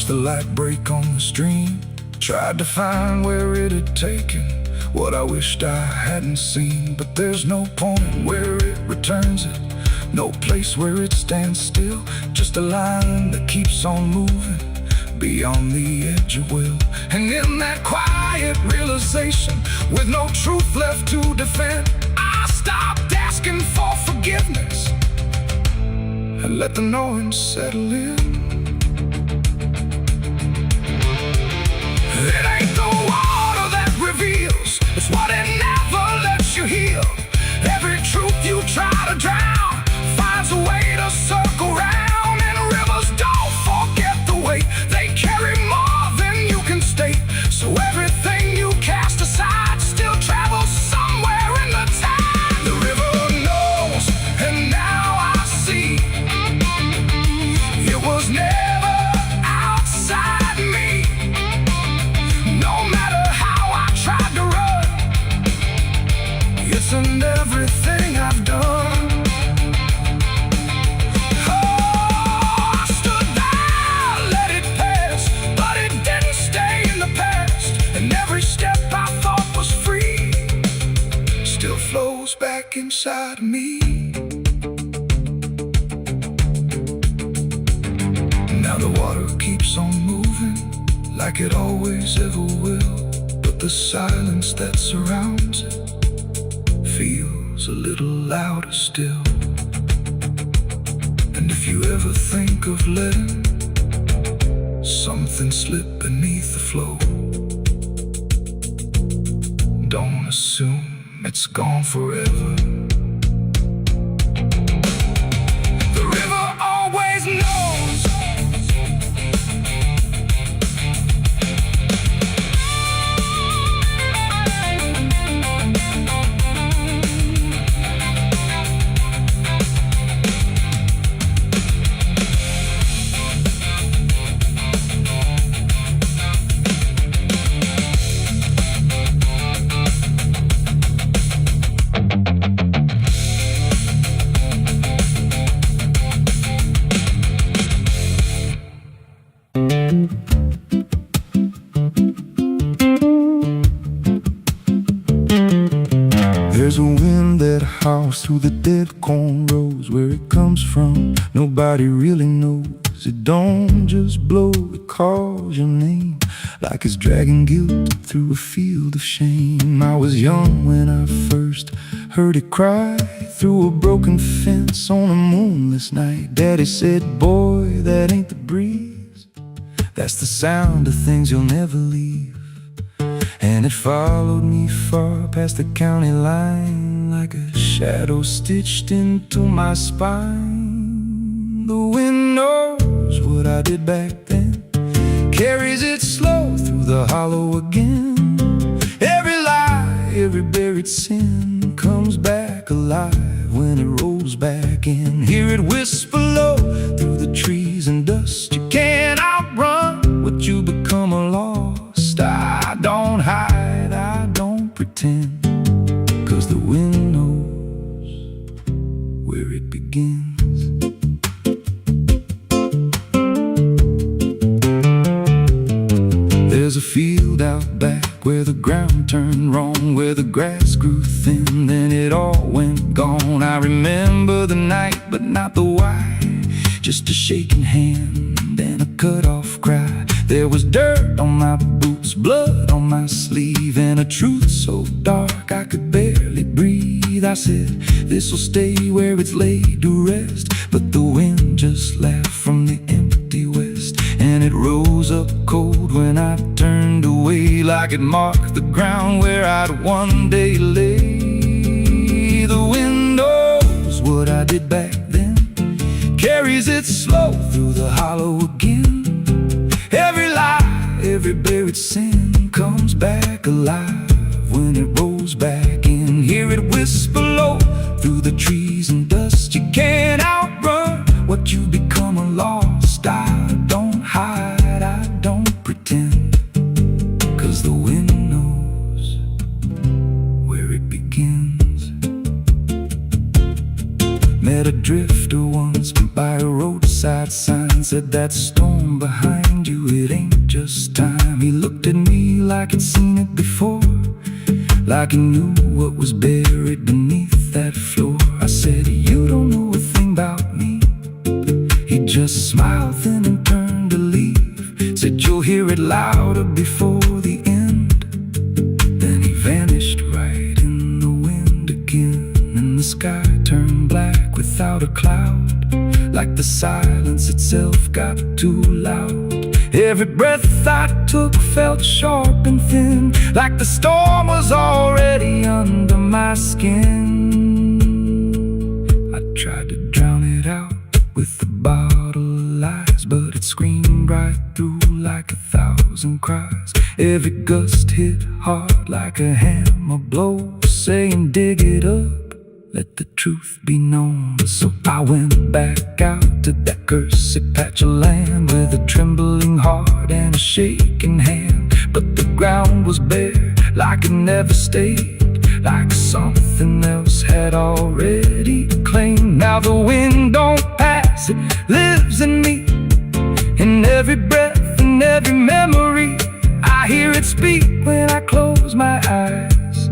the light break on the stream. Tried to find where it had taken what I wished I hadn't seen, but there's no point where it returns it, no place where it stands still, just a line that keeps on moving beyond the edge of will. And in that quiet realization, with no truth left to defend, I stopped asking for forgiveness and let the knowing settle in. It ain't the water that reveals, it's what it never lets you heal. Every truth you try to drown finds a way to circle round. And rivers don't forget the weight, they carry more than you can state. So everything you cast aside still travels somewhere in the tide. The river knows, and now I see, it was never outside me. No matter how I tried to run, it's in everything I've done. Oh, I stood there, let it pass, but it didn't stay in the past. And every step I thought was free still flows back inside me. Now the water keeps on moving like it always ever will, but the silence that surrounds it feels a little louder still. And if you ever think of letting something slip beneath the flow, don't assume it's gone forever. The river always knows. There's a wind that howls through the dead corn rows. Where it comes from, nobody really knows. It don't just blow, it calls your name like it's dragging guilt through a field of shame. I was young when I first heard it cry through a broken fence on a moonless night. Daddy said, boy, that ain't the breeze, that's the sound of things you'll never leave. And it followed me far past the county line like a shadow stitched into my spine. The wind knows what I did back then, carries it slow through the hollow again. Every lie, every buried sin comes back alive when it rolls back in. Hear it whisper low through the trees and dust. You can't outrun what you become lost. I don't hide, I don't pretend, 'cause the wind knows where it begins. There's a field out back where the ground turned wrong, where the grass grew thin, then it all went gone. I remember the night, but not the why, just a shaking hand and a cut-off cry. There was dirt on my boots, blood on my sleeve, and a truth so dark I could barely breathe. I said, this'll stay where it's laid to rest, but the wind just laughed from the empty west, and it rose up cold when I turned away, like it marked the ground where I'd one day lay. The wind knows what I did back then, carries it slow through the hollow again. Every lie, every buried sin comes back alive when it rolls back in. Hear it whisper low through the trees and dust. You can't outrun what you become lost. I don't hide, I don't pretend, 'cause the wind knows where it begins. Met a drifter once by a roadside roadside sign said that storm behind you, it ain't just time. He looked at me like he'd seen it before, like he knew what was buried beneath that floor. I said, you don't know a thing about me. He just smiled thin and turned to leave. Said, you'll hear it louder before the end. Then he vanished right in the wind again, and the sky turned black without a cloud, like the silence itself got too loud. Every breath I took felt sharp and thin, like the storm was already under my skin. I tried to drown it out with a bottle of lies, but it screamed right through like 1,000 cries. Every gust hit hard like a hammer blow, saying dig it up, let the truth be known. So I went back out to that cursed patch of land with a trembling heart and a shaking hand. But the ground was bare, like it never stayed, like something else had already claimed. Now the wind don't pass, it lives in me, in every breath and every memory. I hear it speak when I close my eyes,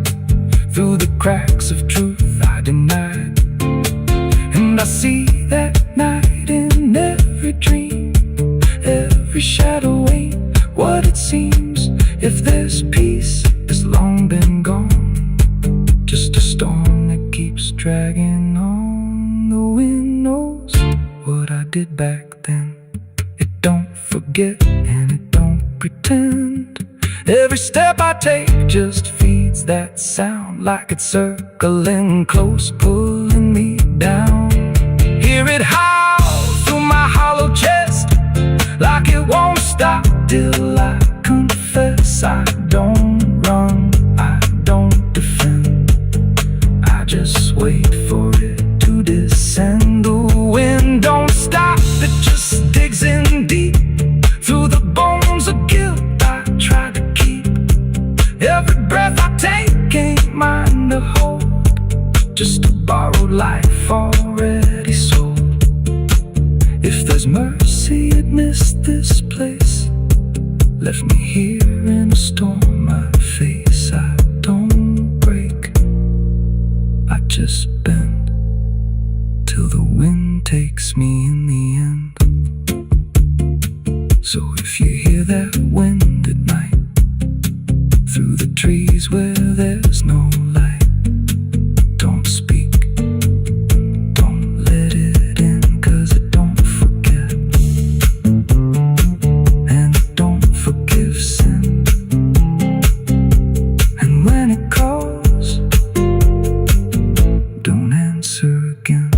through the cracks of truth I denied. And I see that night in every dream. Every shadow ain't what it seems. If there's peace, it's long been gone, just a storm that keeps dragging on. The wind knows what I did back then. It don't forget and it don't pretend. Every step I take just feeds that sound, like it's circling close, pulling me down. Hear it howl through my hollow chest, like it won't stop till I confess. I don't run, I don't defend, I just wait for it to descend. The wind don't stop, it just digs in deep, through the bones of guilt I try to keep. Every breath I take ain't mine to hold, just a borrowed life already sold. If there's mercy, it missed this place, left me here in a storm I face. I don't break, I just bend, till the wind takes me in the end. So if you hear that wind at night, through the trees where there's no light, don't speak, don't let it in, 'cause it don't forget, and it don't forgive sin. And when it calls, don't answer again,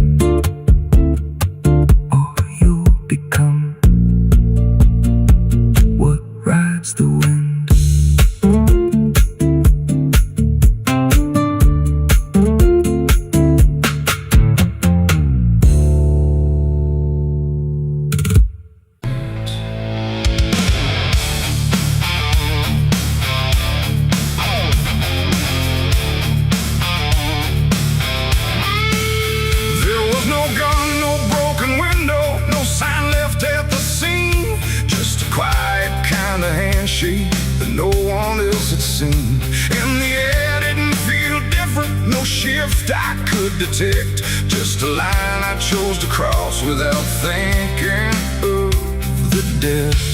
or you'll become what rides the wind. That no one else had seen. And the air didn't feel different, no shift I could detect, just a line I chose to cross without thinking of the ditch.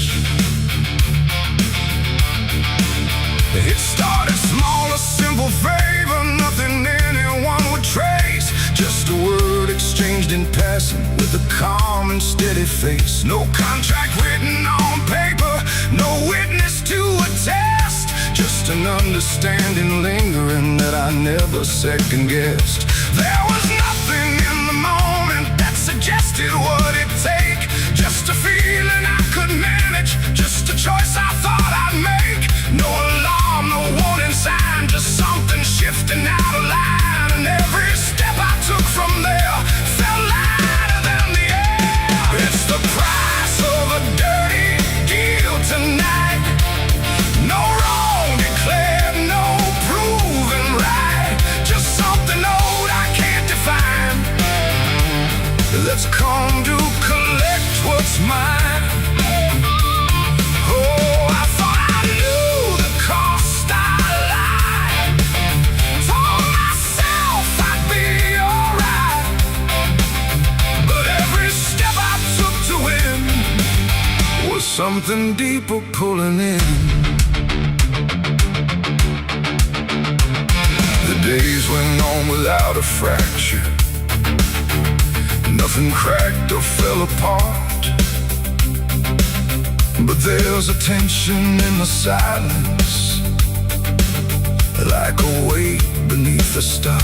It started small, a simple favor, nothing anyone would trace, just a word exchanged in passing with a calm and steady face. No contract written on paper, no witness to attest, just an understanding lingering that I never second-guessed. There was nothing in the moment that suggested what it'd take, just a feeling I could manage, just a choice I thought I'd make. No alarm, no warning sign, just something shifting out of line. And every step I took from there felt lighter than the air. It's the price of a dirty deal tonight. No wrong declared, no proven right, just something old I can't define. Let's come to collect something deeper pulling in. The days went on without a fracture. Nothing cracked or fell apart. But there's a tension in the silence, like a weight beneath the start.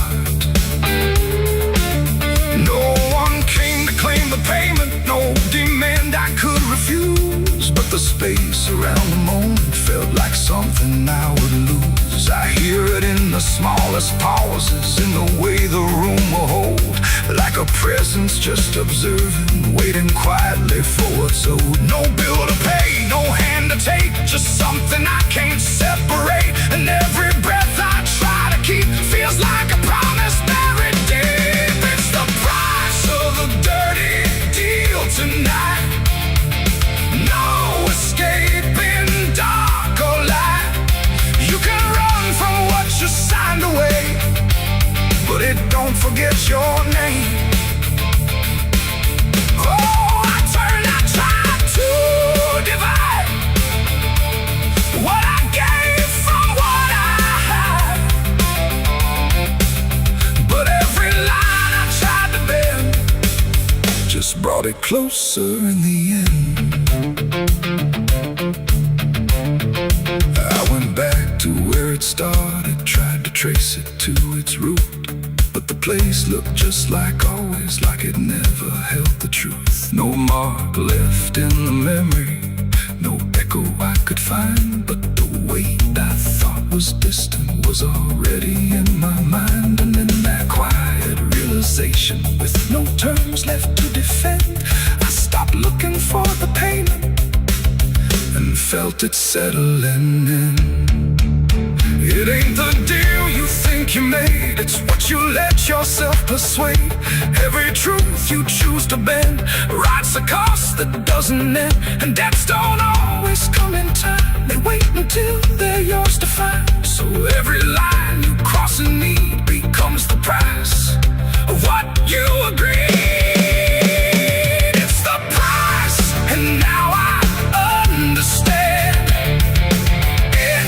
No one came to claim the payment, no demand I could refuse. But the space around the moment felt like something I would lose. I hear it in the smallest pauses, in the way the room will hold, like a presence just observing, waiting quietly for what's owed. No bill to pay, no hand to take, just something I can't separate. And every breath I try to keep feels like a promise buried deep. It's the price of a dirty deal tonight. No escaping dark or light. You can run from what you signed away, but it don't forget your name. Oh, I try to divide what I gave from what I had. But every line I tried to bend just brought it closer in the end. I went back to where it started, tried to trace it to its root. But the place looked just like always, like it never held the truth. No mark left in the memory, no echo I could find. But the weight I thought was distant was already in my mind. And in that quiet realization, with no terms left to defend, I stopped looking for the payment and felt it settling in. It ain't the deal you think you made, it's what you let yourself persuade. Every truth you choose to bend writes a cost that doesn't end. And debts don't always come in time, they wait until they're yours to find. So every line you cross in need becomes the price of what you agreed. It's the price, and now I understand. It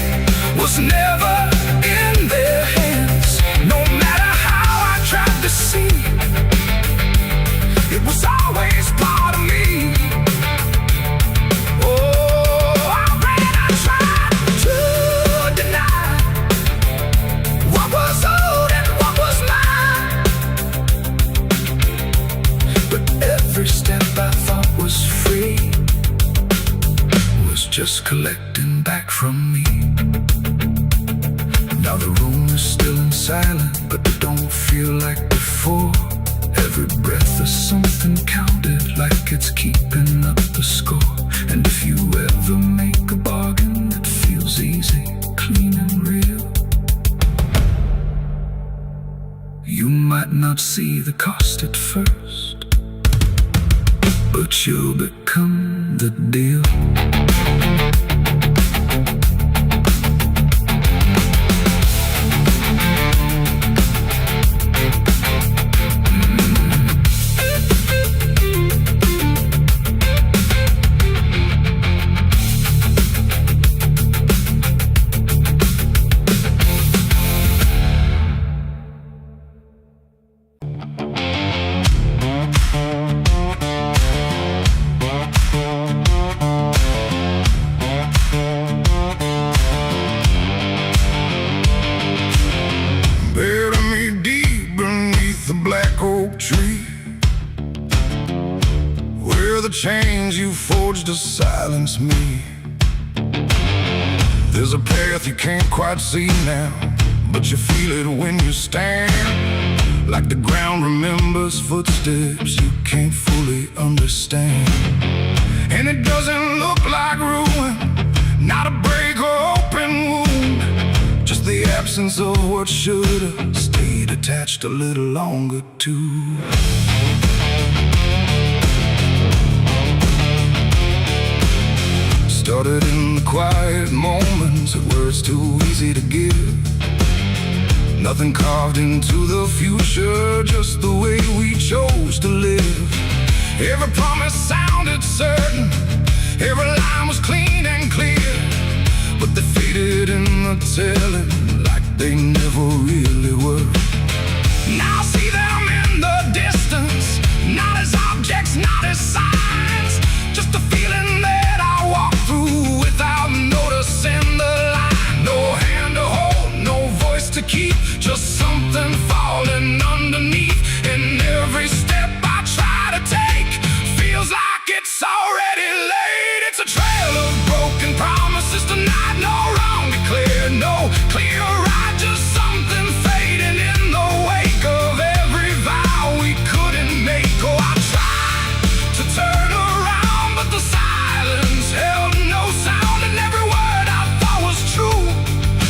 was never in their hands, no matter how I tried to see. It was always part of me. Oh, I tried to deny what was owed and what was mine. But every step I thought was free was just collecting back from me. Now the room is still in silence, but it don't feel like before. Every breath is something counted, like it's keeping up the score. And if you ever make a bargain that feels easy, clean and real, you might not see the cost at first, but you'll become the deal. Chains you forged to silence me. There's a path you can't quite see now, but you feel it when you stand. Like the ground remembers footsteps you can't fully understand. And it doesn't look like ruin, not a break or open wound, just the absence of what should've stayed attached a little longer too. Started in the quiet moments where it's too easy to give. Nothing carved into the future, just the way we chose to live. Every promise sounded certain, Every line was clean and clear, but they faded in the telling like they never really were. Now I see them in the distance, not as objects, not as signs, just a feeling that I walk through without noticing the line. No hand to hold, no voice to keep, just something falling underneath. And every step I try to take feels like it's already late. It's a trail of broken promises tonight, no wrong declared, no clear right, just something fading in the wake of every vow we couldn't make. Oh, I tried to turn around, but the silence held no sound, and every word I thought was true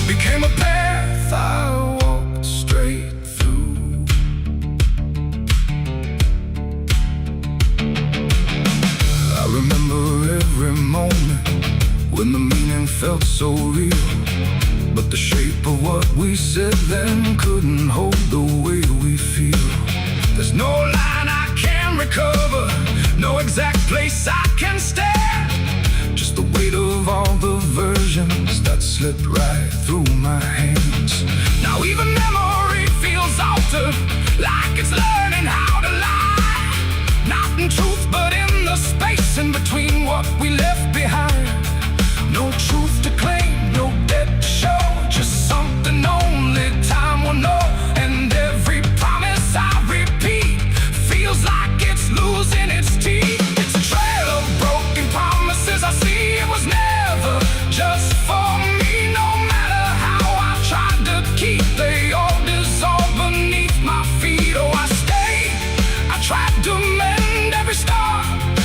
became a path I walked straight through. I remember every moment when the meaning felt so real, but the shape of what we said then couldn't hold the way we feel. There's no line I can recover, no exact place I can stand, just the weight of all the versions that slipped right through my hands. Now even memory feels altered, like it's learning how to lie, not in truth but in the space in between what we left behind. No truth to claim, no debt to show, just something only time will know. And every promise I repeat feels like it's losing its teeth. It's a trail of broken promises. I see it was never just for me. No matter how I tried to keep, they all dissolve beneath my feet. Oh, I stayed, I tried to mend every star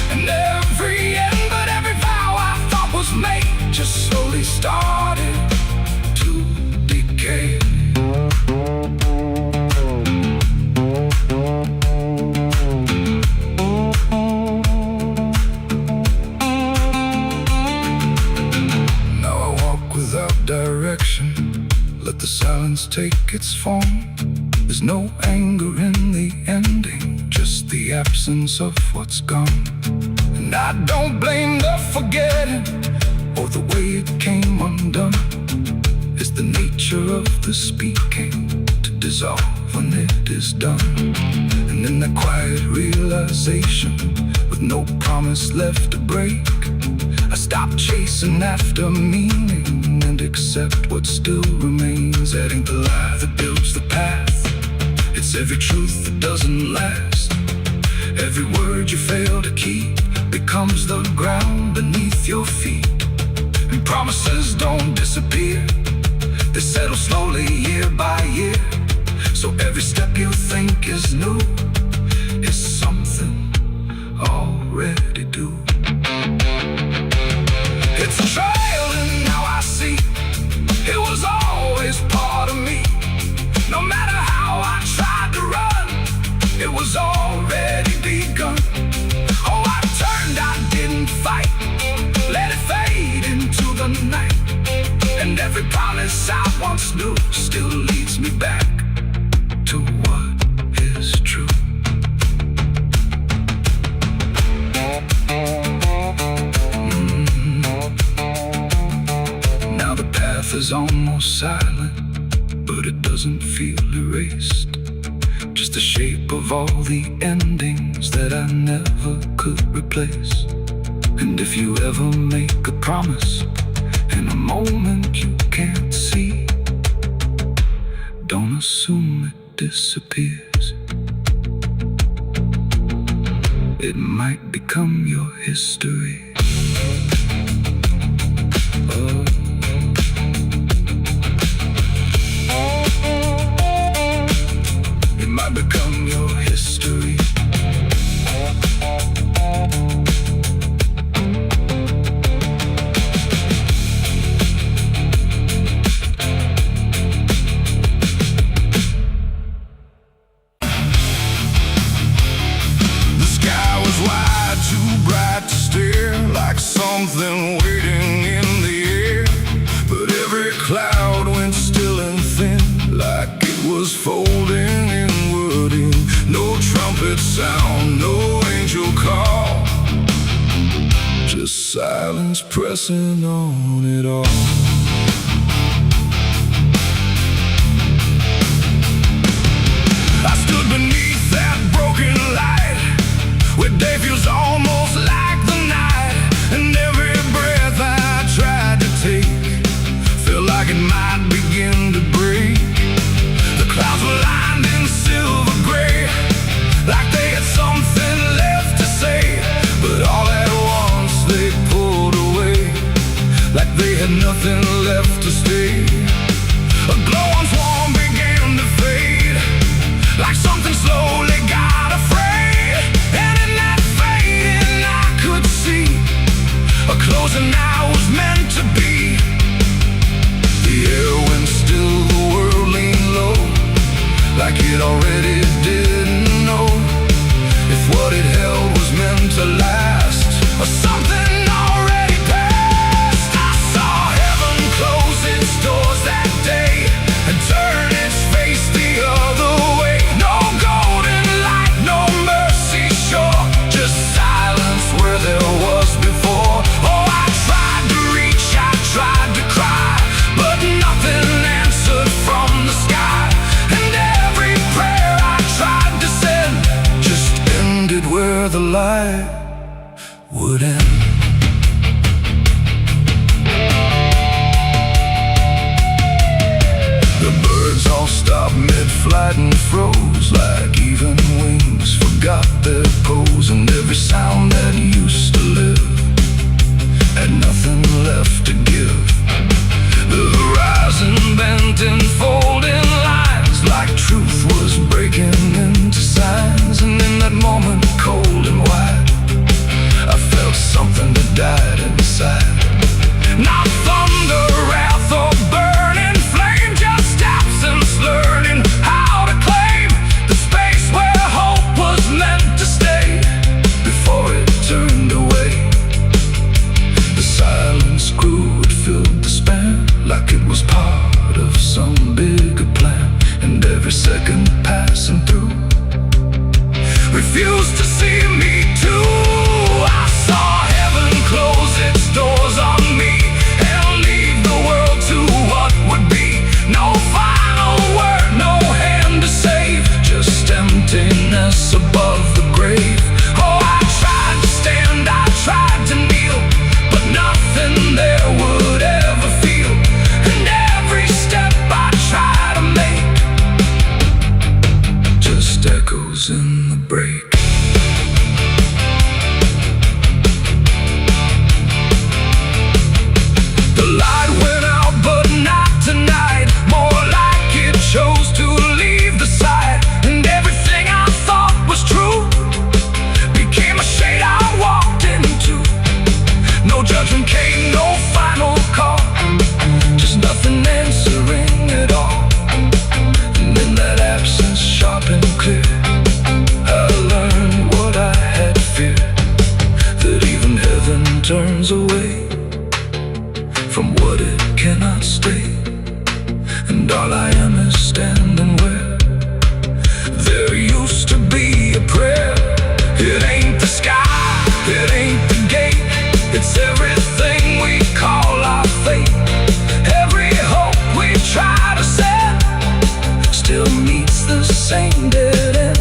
and every end, but every vow I thought was made just slowly started to decay. Now I walk without direction, let the silence take its form. There's no anger in the ending, just the absence of what's gone. And I don't blame the forgetting or the way it came undone. It's the nature of the speaking to dissolve when it is done. And in that quiet realization, with no promise left to break, I stop chasing after meaning and accept what still remains. That ain't the lie that builds the path, it's every truth that doesn't last. Every word you fail to keep becomes the ground beneath your feet. And promises don't disappear, they settle slowly year by year. So every step you think is new is something already due. It's a trail and now I see it was always part of me. No matter how I tried to run, it was already begun. Oh, I turned, I didn't fight, let it fade into the night. And every promise I once knew still leads me back to what is true. Now the path is almost silent, but it doesn't feel erased. Just the shape of all the endings that I never could replace. And if you ever make a promise in a moment you can't see, don't assume it disappears. It might become your history. Oh. It might become your history. Something waiting in the air, but every cloud went still and thin, like it was folding inward in. No trumpet sound, no angel call, just silence pressing on it all. I stood beneath that broken light, where day feels almost like the night, and every breath I tried to take felt like it might begin to break. The clouds were lined in silver gray, like they had something left to say, but all at once they pulled away, like they had nothing left to stay. A glow once warm began to fade, like something slowly got afraid, and in that fading I could see a closing I was meant to be. The air went still, the world leaned low, like it already didn't know if what it held was meant to last, or something already passed. I saw heaven close its doors that day and turn its face the other way. No golden light, no mercy shore, just silence where there was before. Oh, I tried to reach, I tried to cry, but nothing answered from the sky, and every prayer I tried to send just ended where the light would end. The birds all stopped mid-flight and froze, like even wings forgot their pose, and every sound that used to live had nothing left to give. The horizon bent in folding lines, like truth was breaking into signs, and in that moment, cold and wide, I felt something that died inside. Not thunder, wrath, or burning flame, just absence learning how to claim the space where hope was meant to stay before it turned away. The silence grew, it filled the span, like it was part of some bigger plan, and every second passing through refused to see me too. I saw heaven close its doors on me and leave the world to what would be. No final word, no hand to save, just emptiness above the grave. Oh, I tried to stand, I tried to kneel, but nothing there would ever feel, and every step I try to make just echoes in the break. The light went out, but not tonight, more like it chose to leave the sight, and everything I thought was true became a shade I walked into. No judgment came, no final call, just nothing answering at all. And in that absence, sharp and clear, I learned what I had feared, that even heaven turns away from what it cannot stay, and all I am is standing where there used to be a prayer. It ain't the sky, it ain't the gate, it's everything we call our fate. Every hope we try to send still meets the same dead end,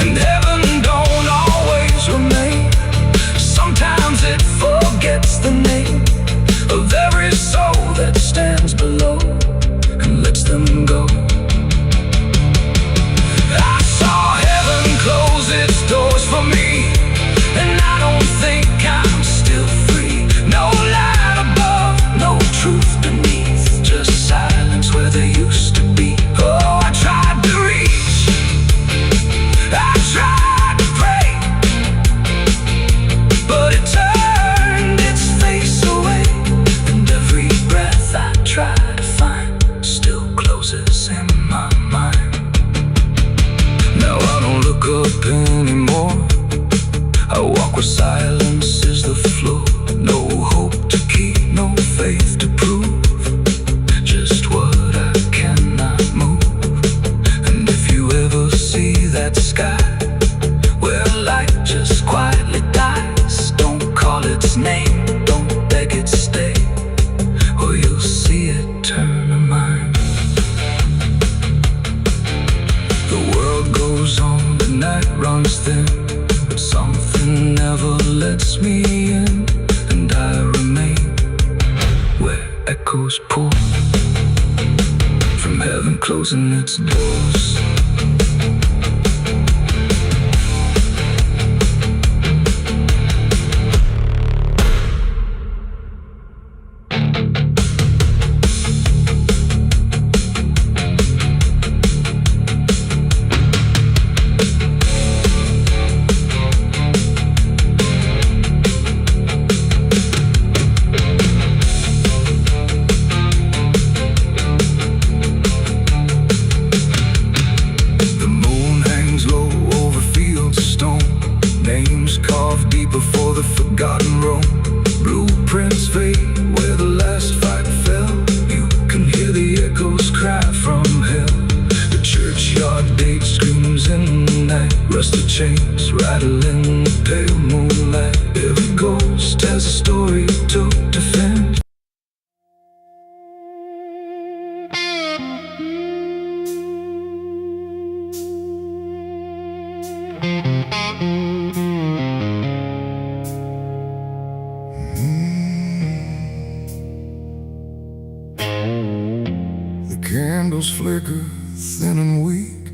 and heaven don't always remain. Sometimes it forgets the name of every soul that stands below and lets them go. I saw heaven close its doors for me, and I don't think I'm still free. No light above, no truth beneath, just silence where there used to be. Oh, I tried to reach, I tried to pray, but it turned its face away, and every breath I try to find still closes in my mind. Now I don't look up anymore, I walk where silence is the floor. No hope to keep, no faith to prove, just what I cannot move. And if you ever see that sky where light just quietly dies, don't call its name, goes on, the night runs thin, but something never lets me in, and I remain where echoes pour from heaven closing its doors. Before the forgotten roam, blueprints fade where the last fight fell. You can hear the echoes cry from hell. The churchyard date screams in the night. Rusted chains rattle in the pale moonlight. Every ghost has a story to defend. Candles flicker thin and weak,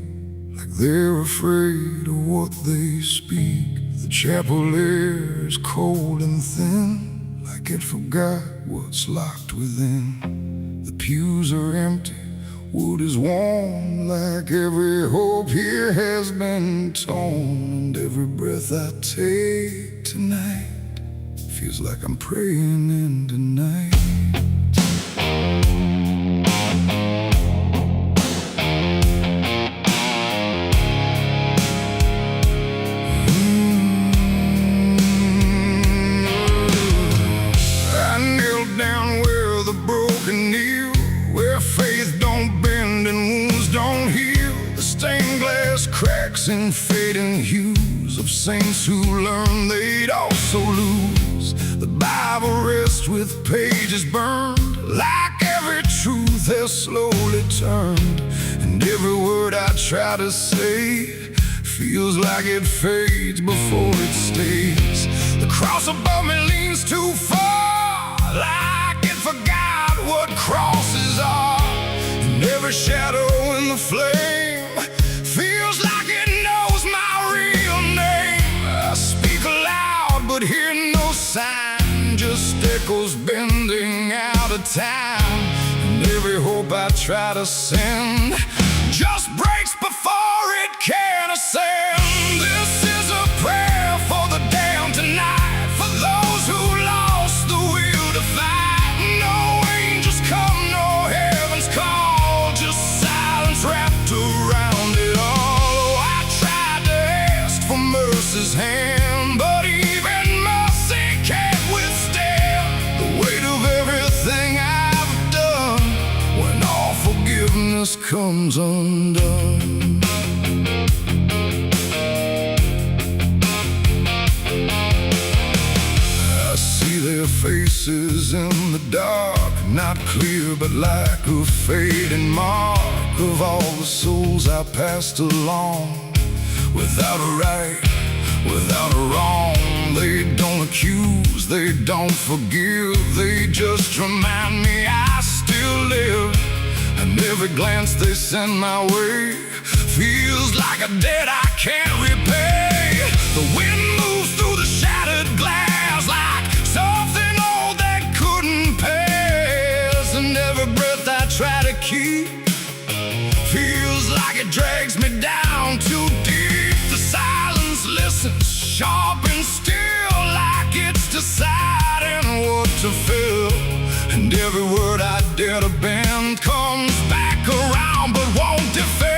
like they're afraid of what they speak. The chapel air is cold and thin, like it forgot what's locked within. The pews are empty, wood is warm, like every hope here has been torn. And every breath I take tonight feels like I'm praying into night. Down where the broken kneel, where faith don't bend and wounds don't heal. The stained glass cracks in fading hues of saints who learned they'd also lose. The Bible rests with pages burned, like every truth has slowly turned. And every word I try to say feels like it fades before it stays. The cross above me leans too far, like it forgot what crosses are. And every shadow in the flame feels like it knows my real name. I speak aloud but hear no sign, just echoes bending out of time. And every hope I try to send just breaks before it can ascend. This is a prayer for the damned tonight, for those who lost the will to fight. No angels come, no heaven's call, just silence wrapped around it all. Oh, I tried to ask for mercy's hand, but even mercy can't withstand the weight of everything I've done when all forgiveness comes undone. Their faces in the dark, not clear but like a fading mark of all the souls I passed along. Without a right, without a wrong, they don't accuse, they don't forgive, they just remind me I still live. And every glance they send my way feels like a debt I can't repay. The wind moves through the shattered glass like something old that couldn't pass. And every breath I try to keep feels like it drags me down too deep. The silence listens, sharp and still, like it's deciding what to feel. And every word I dare to bend comes back around but won't defend.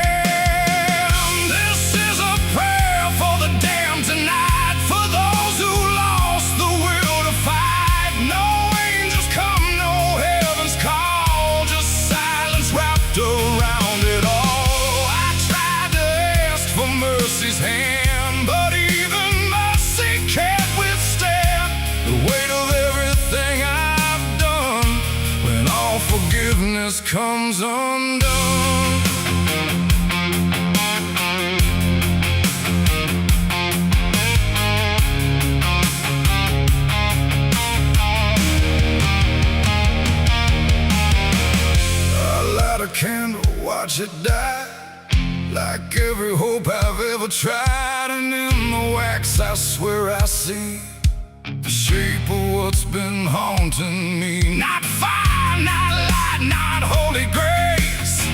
This is a prayer for the damned tonight, for those who lost the will to fight. No angels come, no heaven's call, just silence wrapped around it all. I tried to ask for mercy's hand, but even mercy can't withstand the weight of everything I've done when all forgiveness comes undone. Like every hope I've ever tried, and in the wax I swear I see the shape of what's been haunting me. Not fire, not light, not holy grace,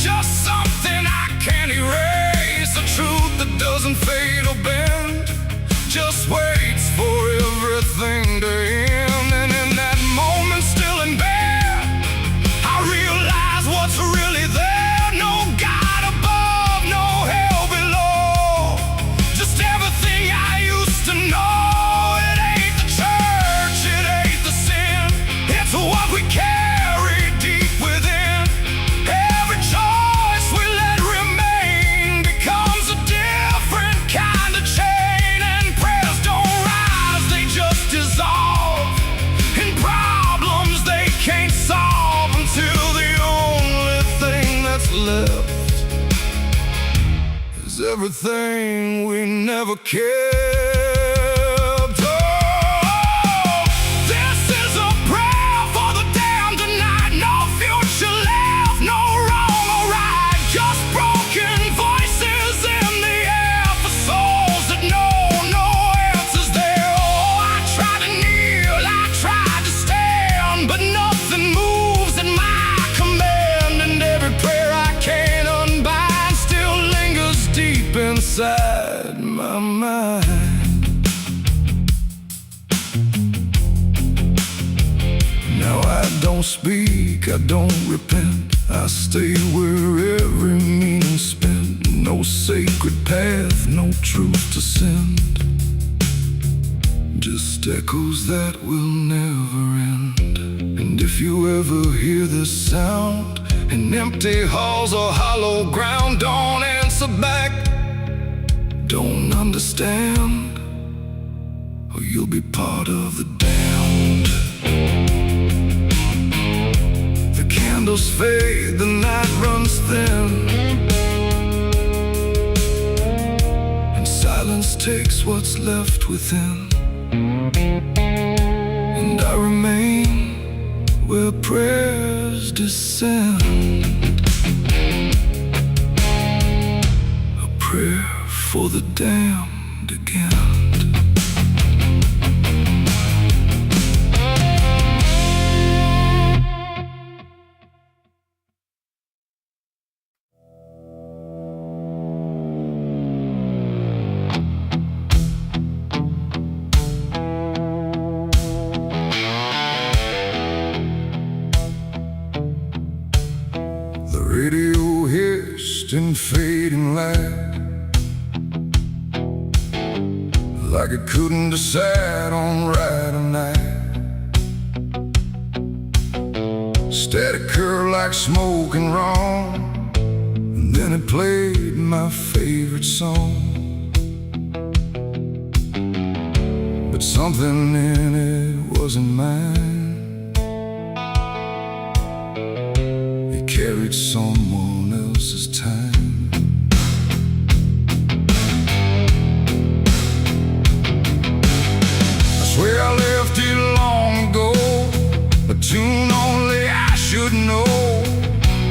just something I can't erase. A truth that doesn't fade or bend, just waits for everything to end. And in that moment, still in bed, I realize what's really there. No God above, no hell below, just everything I used to know. It ain't the church, it ain't the sin, it's what we carry deep within. Every choice we let remain becomes a different kind of chain. And prayers don't rise, they just dissolve in problems they can't solve, until the only thing that's left is everything we never kept. Oh, this is a prayer for the damned tonight. No future left, no wrong or right, just broken voices in the air for souls that know no answers there. Oh, I tried to kneel, I tried to stand, but nothing moves at my command. And every prayer I can't unbind still lingers deep inside my mind. Now I don't speak, I don't repent, I stay where every meaning's spent. No sacred path, no truth to send, just echoes that will never end. And if you ever hear this sound in empty halls or hollow ground, don't answer back, don't understand, or you'll be part of the damned. The candles fade, the night runs thin, and silence takes what's left within. And I remain where prayers descend, a prayer for the damned again. The radio hissed in fading light, like it couldn't decide on right or night. Static curl like smoke and wrong, and then it played my favorite song. But something in it wasn't mine, it carried someone else's time. Swear I left it long ago, a tune only I should know,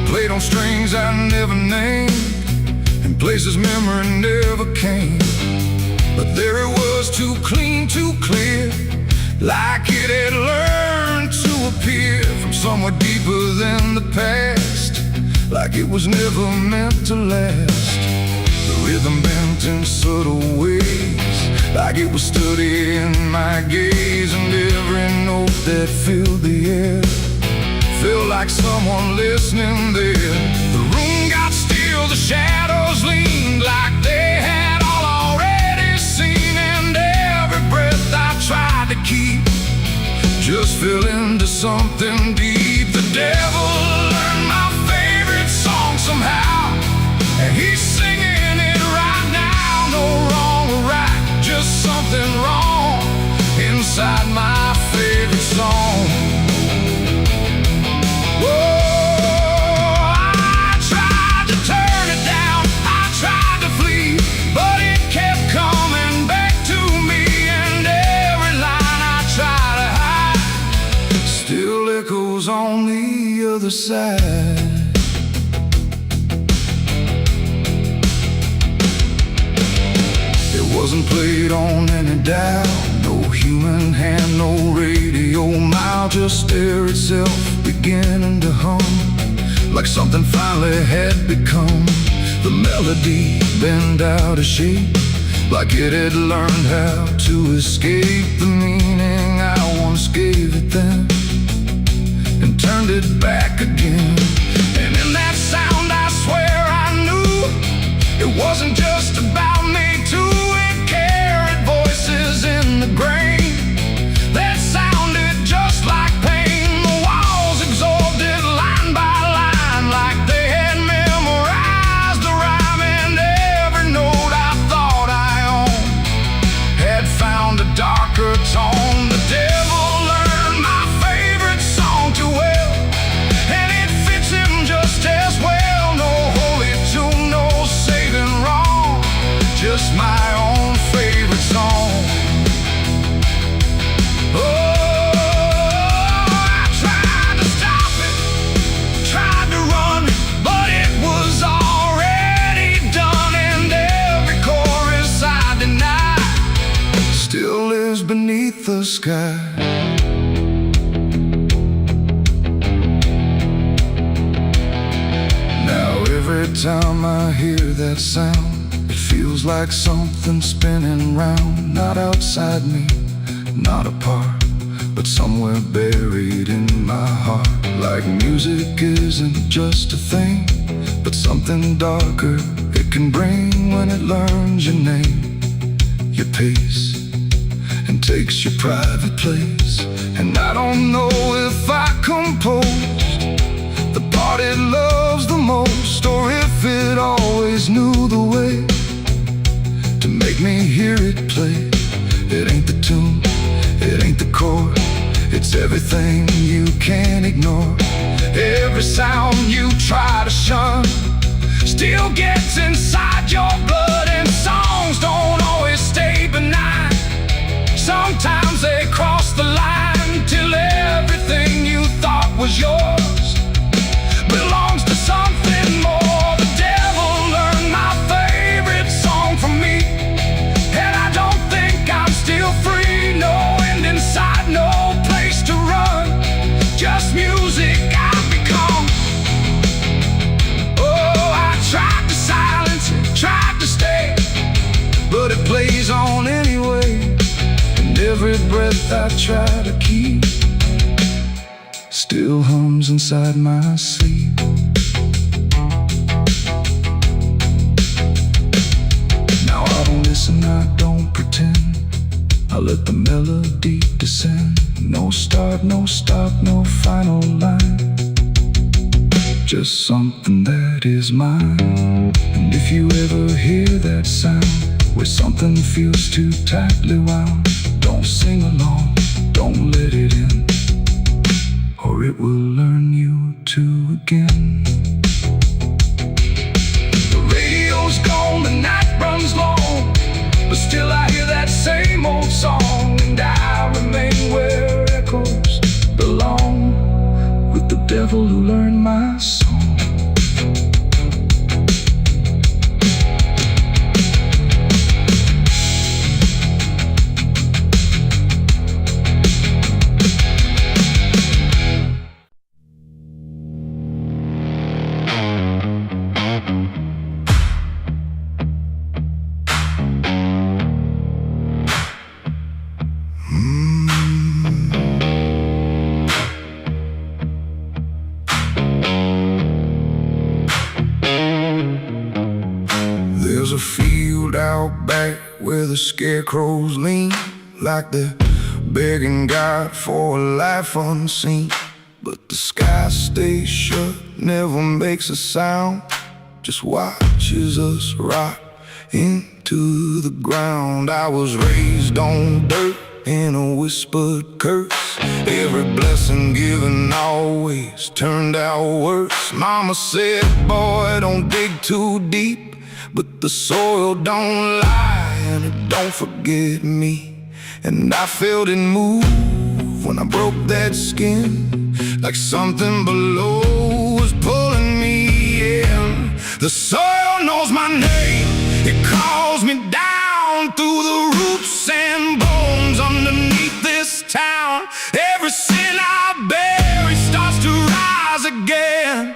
played on strings I never named, in places memory never came. But there it was, too clean, too clear, like it had learned to appear from somewhere deeper than the past, like it was never meant to last. The rhythm bent in subtle ways, like it was studying my gaze. And every note that filled the air felt like someone listening there. The room got still, the shadows leaned like they had all already seen. And every breath I tried to keep just fell into something deep. The devil learned my favorite song somehow, and he's singing it right now. No wrong or right, just something wrong inside my favorite song. Whoa, I tried to turn it down, I tried to flee, but it kept coming back to me. And every line I try to hide still echoes on the other side. wasn't played on any dial, no human hand, no radio mile, just air itself beginning to hum, like something finally had become. The melody bent out of shape, like it had learned how to escape the meaning I once gave it then, and turned it back again. And in that sound I swear I knew it wasn't just about me too. It carried voices in the grain that sounded just like pain. The walls absorbed it line by line, like they had memorized the rhyme. And every note I thought I owned had found a darker tone. The devil learned my favorite song too well, and it fits him just as well. No holy tune, no saving wrong, just my own favorite song. Oh, I tried to stop it, tried to run, but it was already done. And every chorus I deny still lives beneath the sky. Now every time I hear that sound, it feels like something spinning round, not outside me, not apart, but somewhere buried in my heart. Like music isn't just a thing, but something darker it can bring when it learns your name, your pace, and takes your private place. And I don't know if I composed the part it loves the most, or if it always knew the way to make me hear it play. It ain't the tune, it ain't the chord, it's everything you can't ignore. Every sound you try to shun still gets inside your blood. And songs don't always stay benign, sometimes they cross the line, till everything you thought was yours belongs to something more. The devil learned my favorite song from me, and I don't think I'm still free. No end in sight, no place to run, just music I've become. Oh, I tried to silence it, tried to stay, but it plays on anyway. And every breath I try to keep still hums inside my sleep. Now I don't listen, I don't pretend, I let the melody descend. No start, no stop, no final line, just something that is mine. And if you ever hear that sound, where something feels too tightly wound, don't sing along, don't let it in, or it will learn you to again. The radio's gone, the night runs long, but still I hear that same old song. And I remain where echoes belong, with the devil who learned my song. There's a field out back where the scarecrows lean, like they're begging God for a life unseen. But the sky stays shut, never makes a sound, just watches us rot into the ground. I was raised on dirt in a whispered curse, every blessing given always turned out worse. Mama said, boy, don't dig too deep, but the soil don't lie and it don't forget me. And I felt it move when I broke that skin, like something below was pulling me in. The soil knows my name, it calls me down down through the roots and bones underneath this town. Every sin I bury starts to rise again.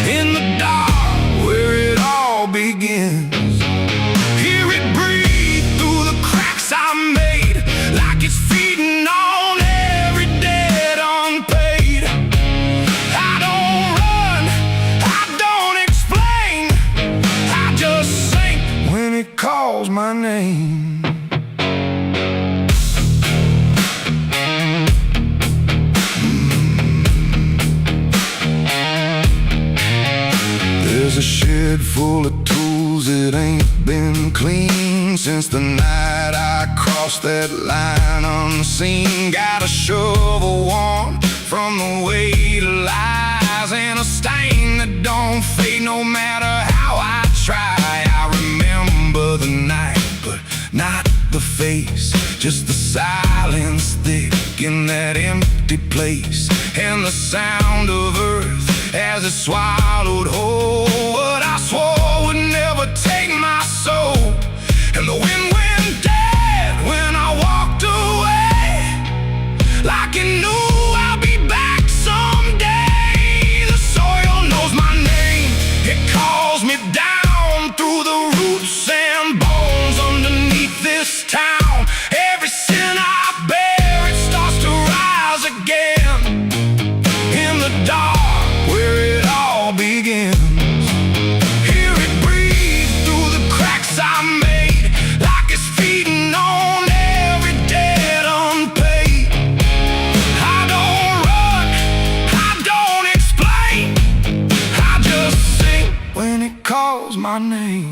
In the dark where it all begins, hear it breathe through the cracks I made, like it's feeding on every debt unpaid. I don't run, I don't explain, I just sink when it calls my name. There's a shed full of tools that ain't been clean since the night I crossed that line unseen. Got a shovel worn from the weight of lies, and a stain that don't fade no matter how I try. I remember the night, but not the face, just the silence thick in that empty place, and the sound of earth as it swallowed whole what I swore would never take my soul. And the wind went dead when I walked away, like it knew I'll be back someday. The soil knows my name, it calls me down through the roots and bones underneath this town. Every sin I bear, it starts to rise again. In the dark where it all begins, hear it breathe through the cracks I made, like it's feeding on every debt unpaid. I don't run, I don't explain, I just sing when it calls my name.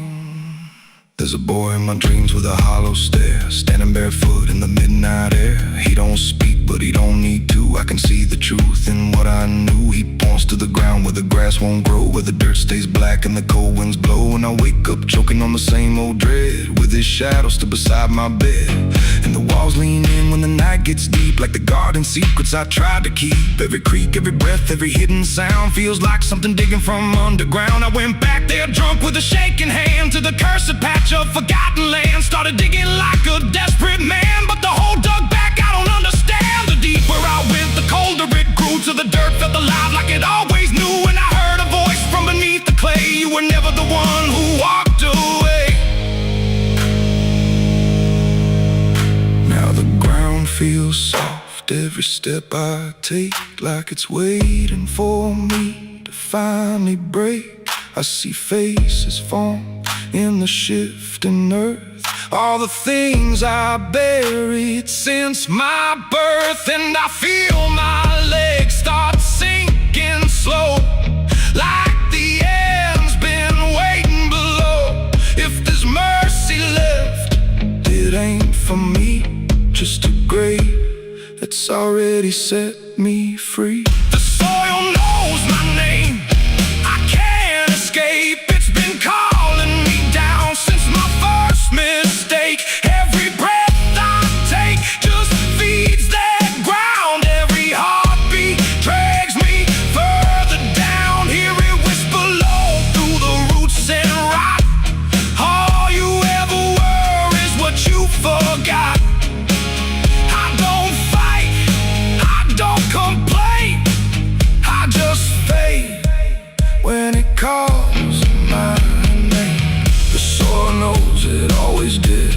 There's a boy in my dreams with a hollow stare, standing barefoot in the midnight air. He don't speak, but he don't need to. I can see the truth in what I knew. He points to the ground where the grass won't grow, where the dirt stays black and the cold winds blow. And I wake up choking on the same old dread, with his shadow still beside my bed. And the walls lean in when the night gets deep, like the garden secrets I tried to keep. Every creak, every breath, every hidden sound feels like something digging from underground. I went back there drunk with a shaking hand to the cursed patch of forgotten land. Started digging like a desperate man, but the hole dug back, I don't understand. The deeper I went, the colder it grew, till the dirt felt alive like it always knew. And I heard a voice from beneath the clay, you were never the one who walked away. Now the ground feels soft, every step I take, like it's waiting for me to finally break. I see faces form in the shifting earth, all the things I buried since my birth. And I feel my legs start sinking slow, like the end's been waiting below. If there's mercy left, it ain't for me, just a grave that's already set me free. The soil knows my name, I can't escape. It's been calling me down since my first mistake. Every breath I take just feeds that ground. Every heartbeat drags me further down. Hear it whisper low through the roots and rot. All you ever were is what you forgot. I don't fight, I don't complain, I just fade when it calls my name. The soil knows it always did.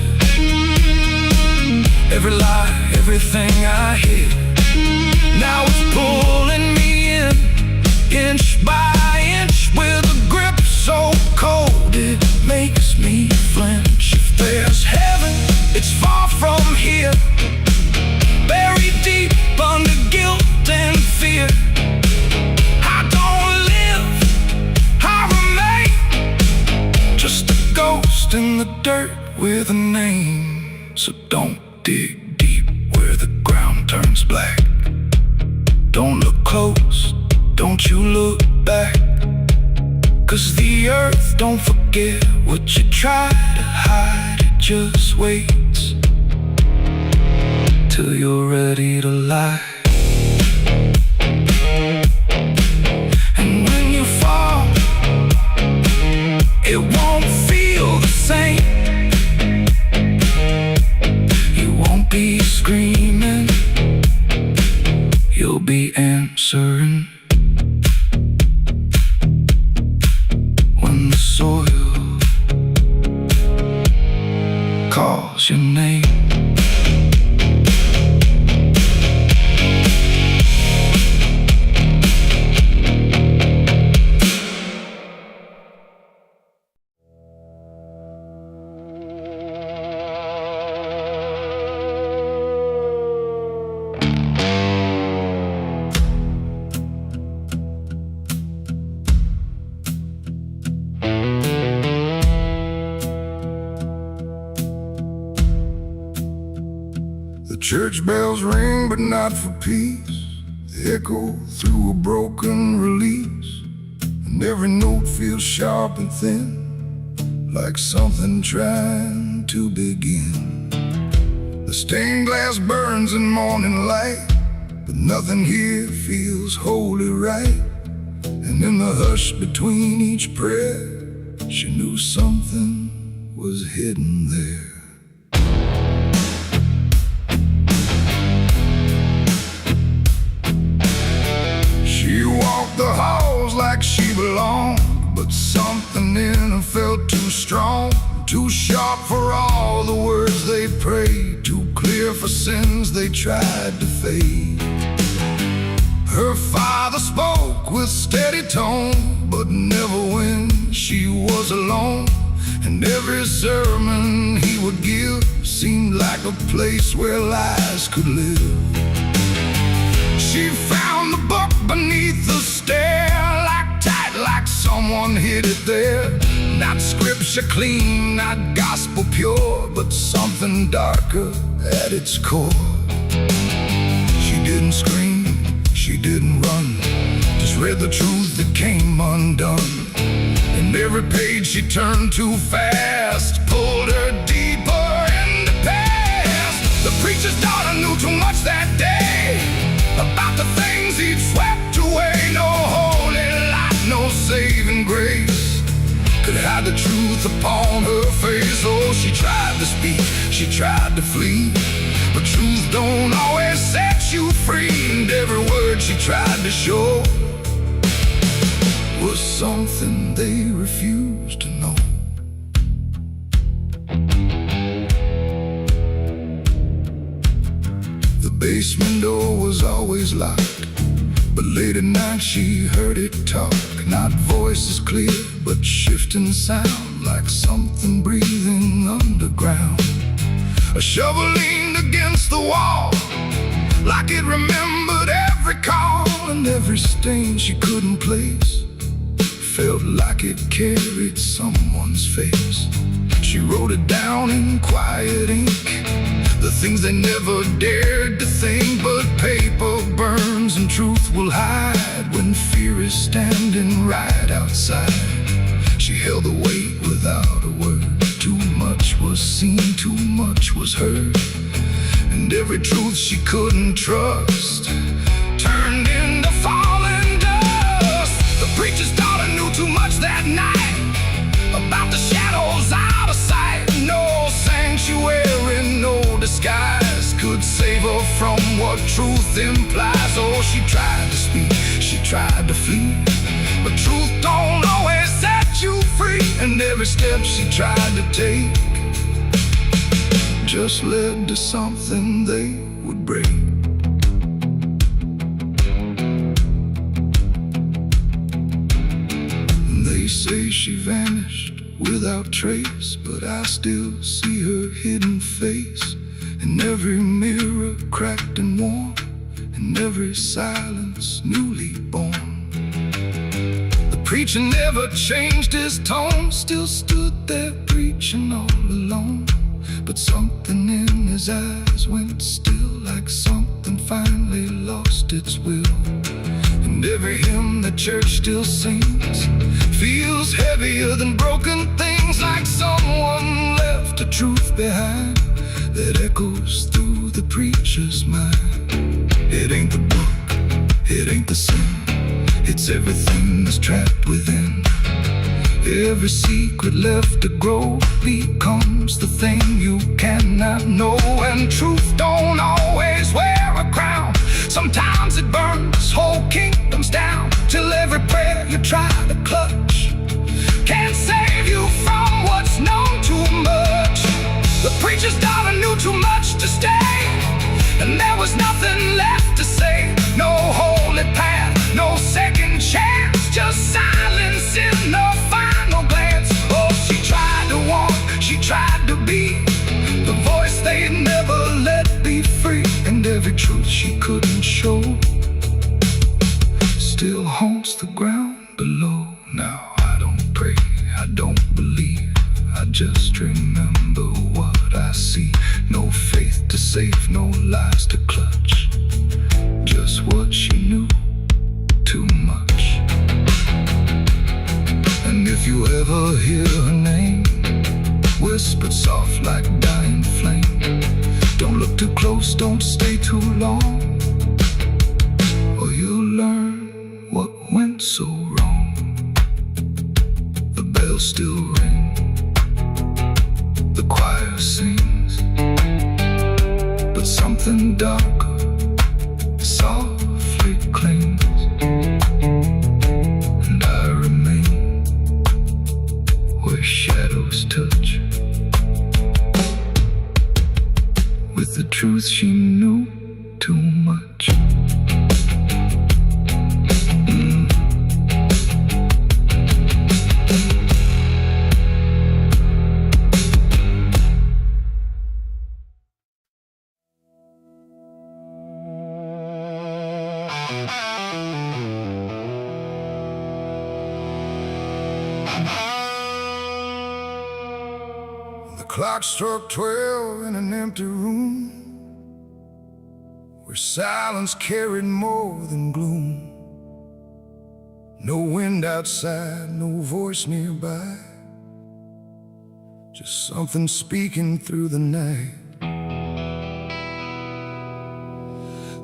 Every lie, everything I hid, now it's pulling me in, inch by inch, with a grip so cold it makes me flinch. If there's heaven, it's far from here, buried deep under guilt and fear. I don't live, I remain, just a ghost in the dirt with a name. So don't dig deep where the ground turns black. Don't look close, don't you look back, 'cause the earth don't forget what you try to hide. It just waits till you're ready to lie. And when you fall, it won't feel the same. what's your name? The church bells ring, but not for peace. They echo through a broken release, and every note feels sharp and thin, like something trying to begin. The stained glass burns in morning light, but nothing here feels wholly right. And in the hush between each prayer, she knew something was hidden there. She walked the halls like she belonged, but something in her felt too strong, too sharp for all the words they prayed, too clear for sins they tried to fade. Her father spoke with steady tone, but never when she was alone. And every sermon he would give seemed like a place where lies could live. She found the book beneath the stair, like tight, like someone hid it there. Not scripture clean, not gospel pure, but something darker at its core. She didn't scream, she didn't run, just read the truth that came undone. And every page she turned too fast pulled her deeper in the past. The preacher's daughter knew too much that day about the things he'd swept away. No holy light, no saving grace could hide the truth upon her face. Oh, she tried to speak, she tried to flee, but truth don't always set you free. And every word she tried to show was something they refused to know. The basement door was always locked, but late at night she heard it talk. Not voices clear, but shifting sound, like something breathing underground. A shovel leaned against the wall, like it remembered every call. And every stain she couldn't place felt like it carried someone's face. She wrote it down in quiet ink, the things they never dared to think. But paper burns and truth will hide when fear is standing right outside. She held the weight without a word. Too much was seen, too much was heard, and every truth she couldn't trust turned into falling dust. The preacher's daughter knew too much that night about the shadows out of sight. No sanctuary, no disguise could save her from what truth implies. Oh, she tried to speak, she tried to flee, but truth don't always set you free. And every step she tried to take just led to something they would break. They say she vanished without trace, but I still see her hidden face in every mirror cracked and worn, in every silence newly born. The preacher never changed his tone, still stood there preaching all alone. But something in his eyes went still, like something finally lost its will. And every hymn the church still sings feels heavier than broken things, like someone left a truth behind that echoes through the preacher's mind. It ain't the book, it ain't the sin, it's everything that's trapped within. Every secret left to grow becomes the thing you cannot know. And truth don't always wear a crown, sometimes it burns whole kingdoms down, till every prayer you try to clutch can't save you from what's known too much. The preacher's daughter was nothing left to say. No holy path, no second chance, just silence in the final glance. Oh, she tried to walk, she tried to be the voice they'd never let be free. And every truth she couldn't show still haunts the ground below. Now I don't pray, I don't believe, I just remember what I see. No faith to save, no lies to clutch, just what she knew, too much. And if you ever hear her name whispered soft like dying flame, don't look too close, don't stay too long, or you'll learn what went so wrong. The bells still ring, the choir sings, but something darker softly clings. And I remain where shadows touch, with the truth she knew too much. The clock struck 12 in an empty room, where silence carried more than gloom. No wind outside, no voice nearby, just something speaking through the night.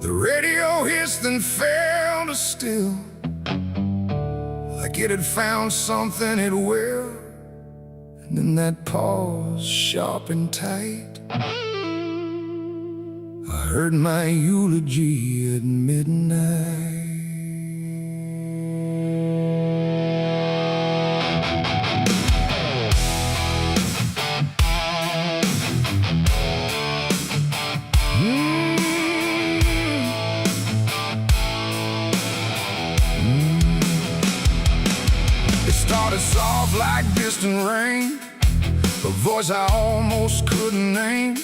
The radio hissed and fell to still, like it had found something it will. And in that pause, sharp and tight, I heard my eulogy at midnight. It started soft like distant rain, a voice I almost couldn't name,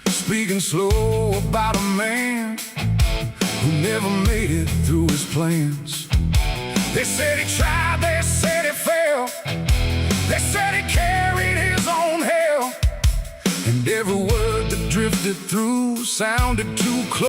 speaking slow about a man who never made it through his plans. They said he tried, they said he failed, they said he carried his own hell, and every word that drifted through sounded too close.